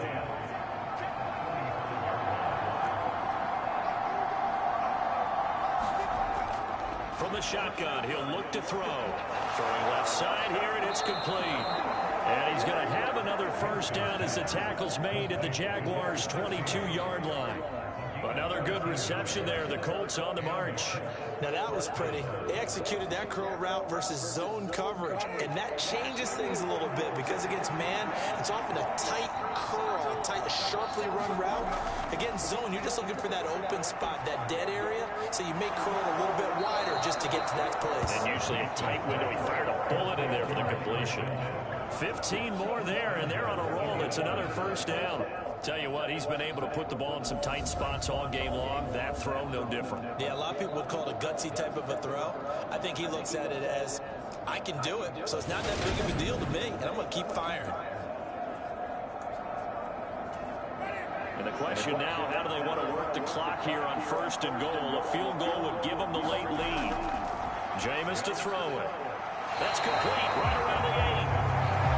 From the shotgun, he'll look to throw. Throwing left side here, and it's complete. And he's going to have another first down as the tackle's made at the Jaguars' 22-yard line. Another good reception there. The Colts on the march. Now that was pretty. They executed that curl route versus zone coverage, and that changes things a little bit because against man, it's often a tight curl, a tight, sharply run route. Against zone, you're just looking for that open spot, that dead area, so you may curl a little bit wider just to get to that place. And usually a tight window. He fired a bullet in there for the completion. 15 more there, and they're on a roll. It's another first down. Tell you what, he's been able to put the ball in some tight spots all game long. That throw, no different. Yeah, a lot of people would call it a gutsy type of a throw. I think he looks at it as, I can do it, so it's not that big of a deal to me, and I'm going to keep firing. And the question now, how do they want to work the clock here on 1st and goal? A field goal would give them the late lead. Jameis to throw it. That's complete right around the 8.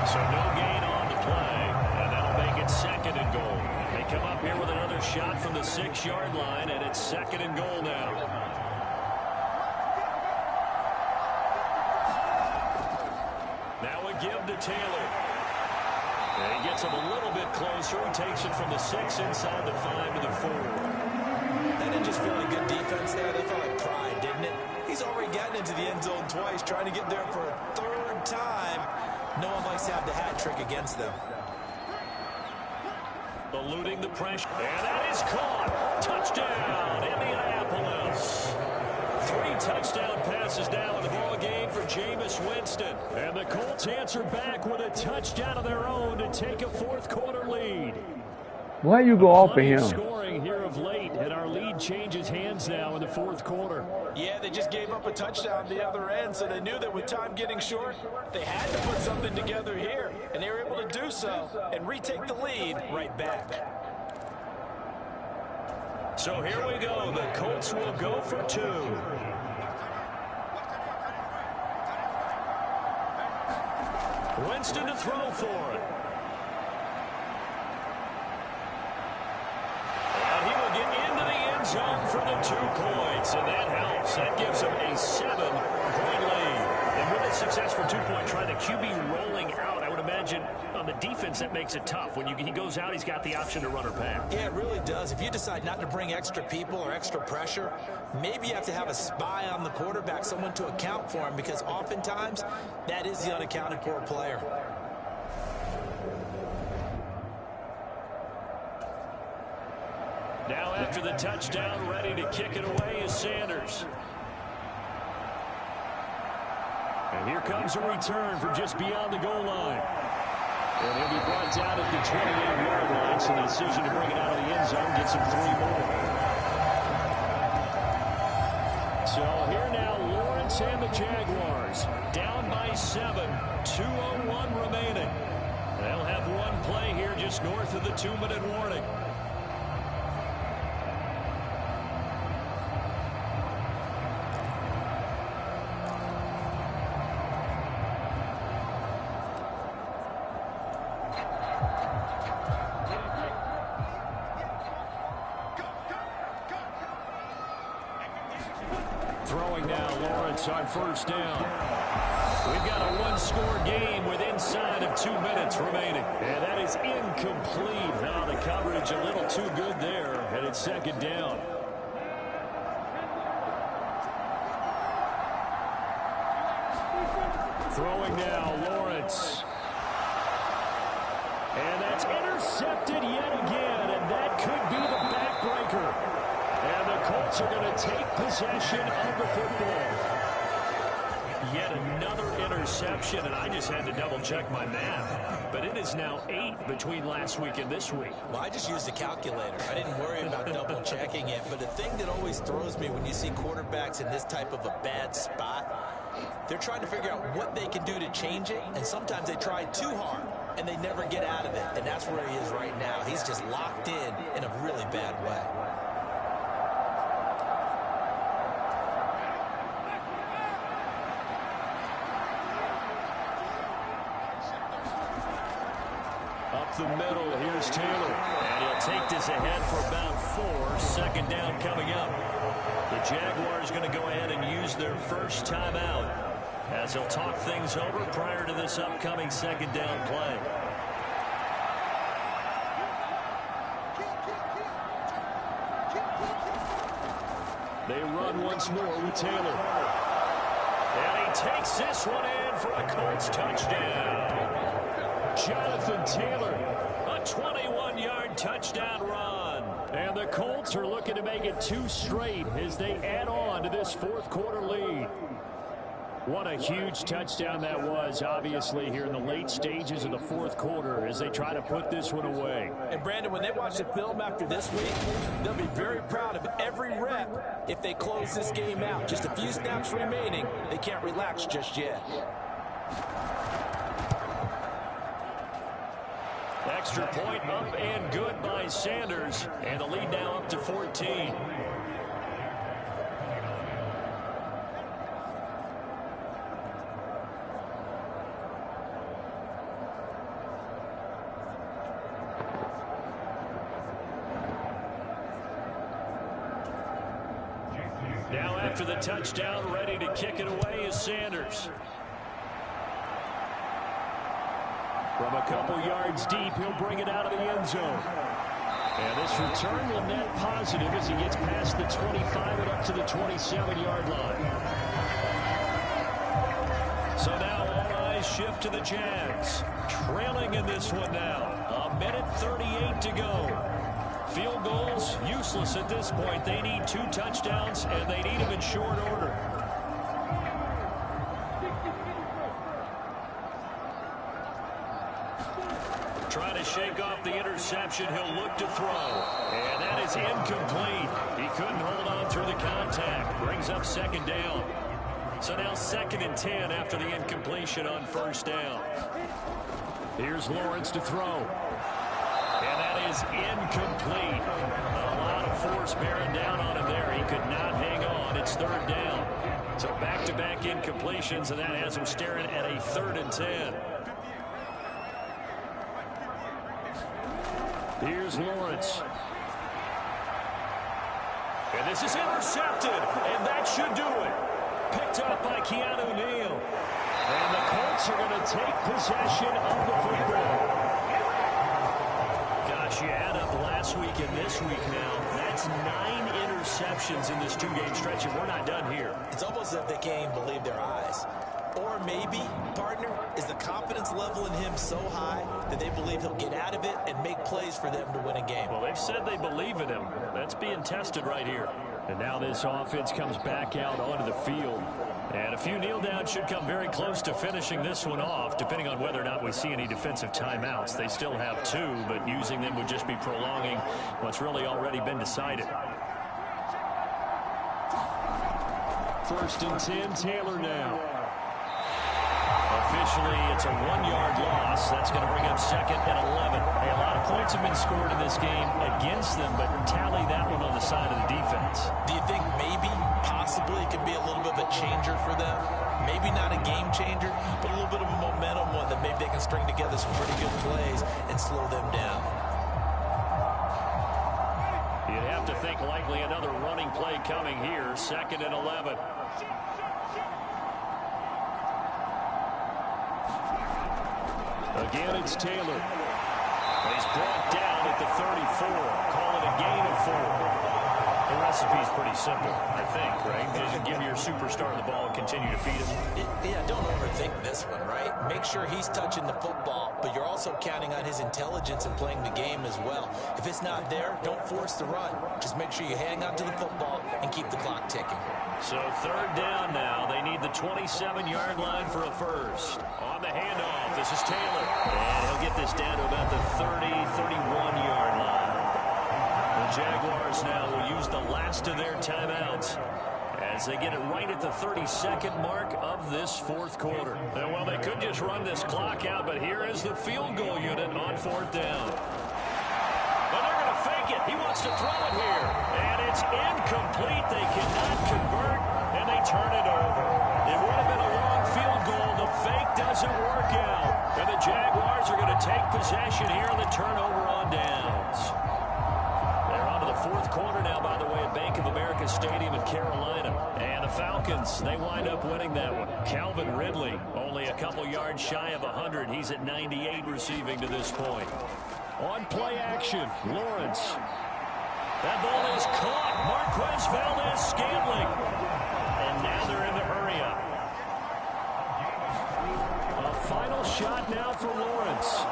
So no gain on the play, and that'll make it 2nd and goal. They come up here with another shot from the 6-yard line, and it's 2nd and goal now. Now a give to Taylor. And he gets him a little bit closer. He takes it from the 6 inside the 5 to the 4. That didn't just feel like good defense there. That felt like pride, didn't it? He's already gotten into the end zone twice, trying to get there for a 3rd time. No one likes to have the hat trick against them. Eluding the pressure. And that is caught. Touchdown, Indianapolis. 3 touchdown passes now in the ball game for Jameis Winston. And the Colts answer back with a touchdown of their own to take a 4th quarter lead. Why you go off of Plenty of him? scoring here of late, and our lead changes hands now in the fourth quarter. Yeah, they just gave up a touchdown the other end, so they knew that with time getting short, they had to put something together here, and they were able to do so and retake the lead right back. So here we go. The Colts will go for 2. Winston to throw for it. And he will get into the end zone for the 2 points, and that helps. That gives him a 7-point lead. And with a successful 2-point try, the QB rolling out, I would imagine on the defense that makes it tough. When he goes out, he's got the option to run or pass. Yeah, it really does. If you decide not to bring extra people or extra pressure, maybe you have to have a spy on the quarterback, someone to account for him, because oftentimes that is the unaccounted for player. Now after the touchdown, ready to kick it away is Sanders. And here comes a return from just beyond the goal line. And he'll be brought down at the 28-yard line, so the decision to bring it out of the end zone gets him 3 more. So here now, Lawrence and the Jaguars down by 7, 2:01 remaining. They'll have one play here just north of the 2-minute warning. Throwing now, Lawrence on first down. We've got a one-score game with inside of 2 minutes remaining. And that is incomplete. Now the coverage a little too good there, and it's second down. Throwing now, Lawrence. And that's intercepted yet again, and that could be the backbreaker. And the Colts are going to take possession of the football. Yet another interception, and I just had to double-check my math. But it is now 8 between last week and this week. Well, I just used a calculator. I didn't worry about double-checking it. But the thing that always throws me when you see quarterbacks in this type of a bad spot, they're trying to figure out what they can do to change it, and sometimes they try too hard, and they never get out of it. And that's where he is right now. He's just locked in a really bad way. Up the middle, here's Taylor. And he'll take this ahead for about 4. Second down coming up. The Jaguars going to go ahead and use their first timeout as they'll talk things over prior to this upcoming second down play. They run once more with Taylor. And he takes this one in for a Colts touchdown. Jonathan Taylor, a 21-yard touchdown run. And the Colts are looking to make it 2 straight as they add on to this fourth quarter lead. What a huge touchdown that was, obviously, here in the late stages of the fourth quarter as they try to put this one away. And, Brandon, when they watch the film after this week, they'll be very proud of every rep if they close this game out. Just a few snaps remaining. They can't relax just yet. Extra point up and good by Sanders. And the lead now up to 14. Now after the touchdown, ready to kick it away is Sanders. From a couple yards deep, he'll bring it out of the end zone. And this return will net positive as he gets past the 25 and up to the 27-yard line. So now all eyes shift to the Jags. Trailing in this one now. 1:38 to go. Field goals, useless at this point. They need 2 touchdowns, and they need them in short order. Trying to shake off the interception. He'll look to throw. And that is incomplete. He couldn't hold on through the contact. Brings up second down. So now 2nd and 10 after the incompletion on first down. Here's Lawrence to throw. And that is incomplete. A lot of force bearing down on him there. He could not hang on. It's 3rd down. So back-to-back incompletions, and that has him staring at a 3rd and 10. Here's Lawrence. And this is intercepted, and that should do it. Picked up by Keanu Neal. And the Colts are going to take possession of the football. Gosh, you add up last week and this week now. That's 9 interceptions in this 2-game stretch, and we're not done here. It's almost as if they can't even believe their eyes. Or maybe, partner, is the confidence level in him so high that they believe he'll get out of it and make plays for them to win a game. Well, they've said they believe in him. That's being tested right here. And now this offense comes back out onto the field. And a few kneel downs should come very close to finishing this one off, depending on whether or not we see any defensive timeouts. They still have 2, but using them would just be prolonging what's really already been decided. 1st and 10, Taylor now. Officially, it's a 1-yard loss. That's going to bring up 2nd and 11. Hey, a lot of points have been scored in this game against them, but tally that one on the side of the defense. Do you think maybe, possibly, it could be a little bit of a changer for them? Maybe not a game changer, but a little bit of a momentum one that maybe they can string together some pretty good plays and slow them down. You'd have to think likely another running play coming here. 2nd and 11. Again, it's Taylor. He's brought down at the 34. Call it a gain of 4. The recipe's pretty simple, I think, right? Just give your superstar the ball and continue to feed him. Yeah, don't overthink this one, right? Make sure he's touching the football, but you're also counting on his intelligence in playing the game as well. If it's not there, don't force the run. Just make sure you hang on to the football and keep the clock ticking. So 3rd down now. They need the 27-yard line for a first. On the handoff, this is Taylor. And he'll get this down to about the 30, 31-yard line. The Jaguars now will use the last of their timeouts as they get it right at the 32nd mark of this 4th quarter. And, well, they could just run this clock out, but here is the field goal unit on 4th down. But they're going to fake it. He wants to throw it here. And it's incomplete. They cannot convert, and they turn it over. It would have been a long field goal. The fake doesn't work out. And the Jaguars are going to take possession here on the turnover on downs. They're on to the 4th quarter now, by the way, at Bank of America Stadium in Carolina. And the Falcons, they wind up winning that one. Calvin Ridley, only a couple yards shy of 100. He's at 98 receiving to this point. On play action, Lawrence. That ball is caught. Marquez Valdez-Scantling. And now they're in the hurry-up. A final shot now for Lawrence.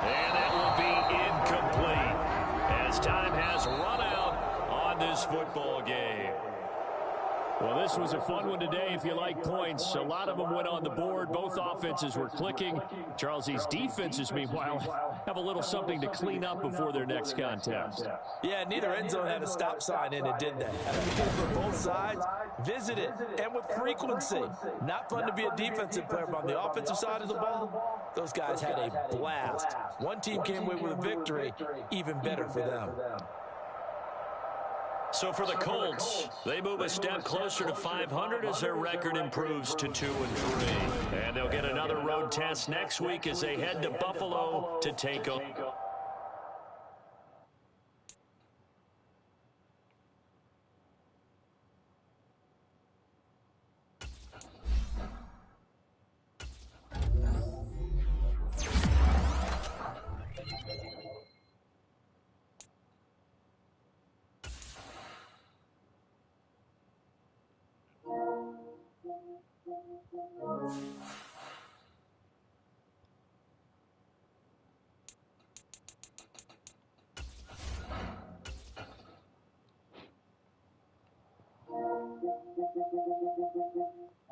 And that will be incomplete as time has run out on this football game. Well, this was a fun one today if you like points. A lot of them went on the board. Both offenses were clicking. Charles, these defenses, meanwhile, have a little something to clean up before their next contest. Yeah, neither end zone had a stop sign, and it did that. For both sides, visit it, and with frequency. Not fun to be a defensive player, but on the offensive side of the ball, those guys had a blast. One team came away with a victory, even better for them. So for the Colts, they move a step closer to 500 as their record improves to 2-3. And they'll get another road test next week as they head to Buffalo to take on.